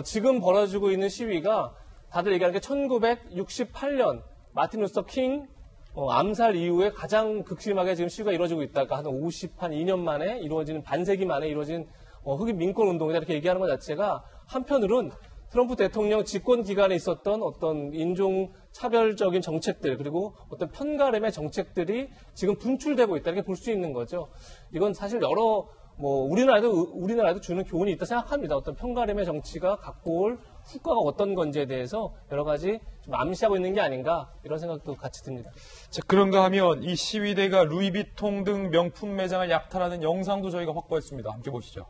지금 벌어지고 있는 시위가 다들 얘기하는 게 1968년 마틴 루서 킹 암살 이후에 가장 극심하게 지금 시위가 이루어지고 있다가 한 2년 만에 이루어지는, 반세기 만에 이루어진 흑인 민권 운동이다, 이렇게 얘기하는 것 자체가 한편으로는 트럼프 대통령 집권 기간에 있었던 어떤 인종 차별적인 정책들, 그리고 어떤 편가름의 정책들이 지금 분출되고 있다, 이렇게 볼 수 있는 거죠. 이건 사실 여러 우리나라도 주는 교훈이 있다 생각합니다. 어떤 편가름의 정치가 갖고 올 후과가 어떤 건지에 대해서 여러 가지 좀 암시하고 있는 게 아닌가, 이런 생각도 같이 듭니다. 자, 그런가 하면 이 시위대가 루이비통 등 명품 매장을 약탈하는 영상도 저희가 확보했습니다. 함께 보시죠.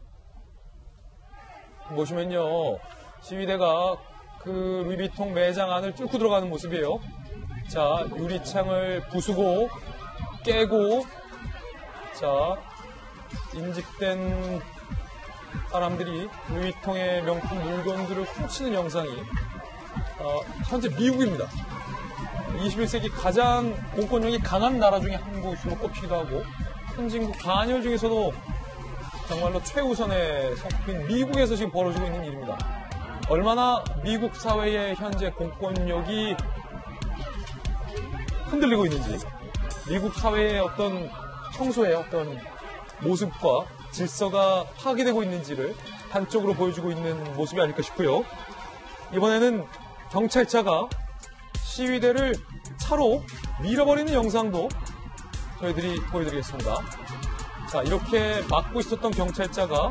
보시면요, 시위대가 그 루이비통 매장 안을 뚫고 들어가는 모습이에요. 자, 유리창을 부수고 깨고, 자, 인직된 사람들이 루이비통의 명품 물건들을 훔치는 영상이 현재 미국입니다. 21세기 가장 공권력이 강한 나라 중에 한 곳으로 꼽히기도 하고, 선진국 반열 중에서도 정말로 최우선에 속힌 미국에서 지금 벌어지고 있는 일입니다. 얼마나 미국 사회의 현재 공권력이 흔들리고 있는지, 미국 사회의 어떤 평소의 어떤 모습과 질서가 파괴되고 있는지를 단적으로 보여주고 있는 모습이 아닐까 싶고요. 이번에는 경찰차가 시위대를 차로 밀어버리는 영상도 저희들이 보여드리겠습니다. 자, 이렇게 막고 있었던 경찰차가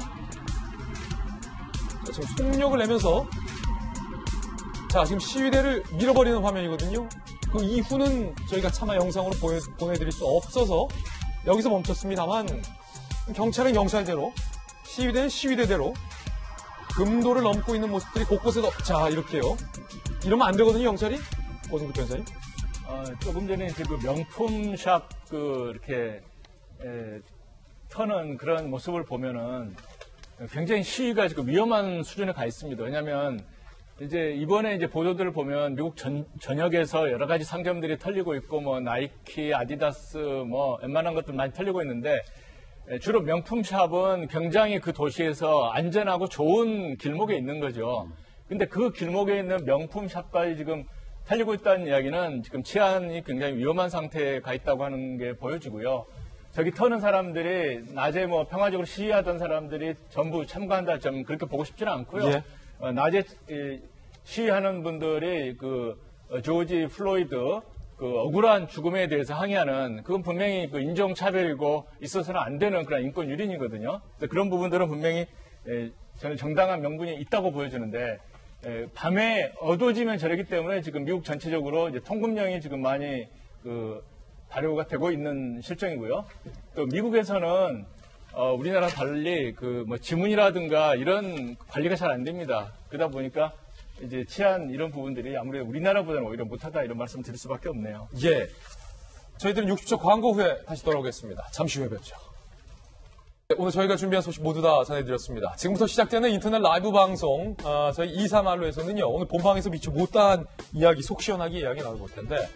지금 속력을 내면서, 자, 지금 시위대를 밀어버리는 화면이거든요. 그 이후는 저희가 차마 영상으로 보내드릴 수 없어서 여기서 멈췄습니다만, 경찰은 경찰대로, 시위대는 시위대대로 금도를 넘고 있는 모습들이 곳곳에서, 자, 이렇게요. 이러면 안 되거든요, 경찰이. 오승국 변호사님. 조금 전에 이제 그 명품샵 이렇게 터는 그런 모습을 보면은 굉장히 시위가 지금 위험한 수준에 가 있습니다. 왜냐하면 이제 이번에 이제 보도들을 보면 미국 전역에서 여러 가지 상점들이 털리고 있고 뭐 나이키, 아디다스 뭐 웬만한 것들 많이 털리고 있는데 주로 명품 샵은 굉장히 그 도시에서 안전하고 좋은 길목에 있는 거죠. 근데 그 길목에 있는 명품 샵까지 지금 털리고 있다는 이야기는 지금 치안이 굉장히 위험한 상태에 가 있다고 하는 게 보여지고요. 저기 터는 사람들이 낮에 뭐 평화적으로 시위하던 사람들이 전부 참가한다 좀 그렇게 보고 싶지는 않고요. 예. 낮에 시위하는 분들이 그 조지 플로이드 그 억울한 죽음에 대해서 항의하는 그건 분명히 그 인종차별이고 있어서는 안 되는 그런 인권 유린이거든요. 그런 부분들은 분명히 저는 정당한 명분이 있다고 보여지는데 밤에 어두워지면 저러기 때문에 지금 미국 전체적으로 이제 통금령이 지금 많이 그 발효가 되고 있는 실정이고요. 또 미국에서는 우리나라와 달리 그 뭐 지문이라든가 이런 관리가 잘 안 됩니다. 그러다 보니까 이제 치안 이런 부분들이 아무래도 우리나라보다는 오히려 못하다 이런 말씀 드릴 수밖에 없네요. 예. 저희들은 60초 광고 후에 다시 돌아오겠습니다. 잠시 후에 뵙죠. 오늘 저희가 준비한 소식 모두 다 전해드렸습니다. 지금부터 시작되는 인터넷 라이브 방송, 저희 2사말로에서는요, 오늘 본방에서 미처 못다한 이야기, 속 시원하게 이야기 나눠볼 텐데,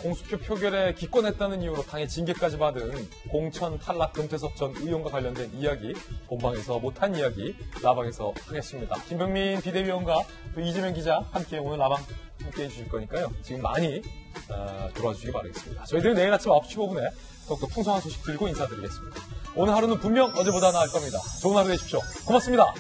공수표 표결에 기권했다는 이유로 당의 징계까지 받은 공천 탈락 금태섭 전 의원과 관련된 이야기, 본방에서 못한 이야기, 라방에서 하겠습니다. 김병민 비대위원과 또 이재명 기자 함께 오늘 라방 함께 해주실 거니까요. 지금 많이 들어와 주시기 바라겠습니다. 저희들은 내일 아침 9시 5분에 더욱더 풍성한 소식 들고 인사드리겠습니다. 오늘 하루는 분명 어제보다 나을 겁니다. 좋은 하루 되십시오. 고맙습니다.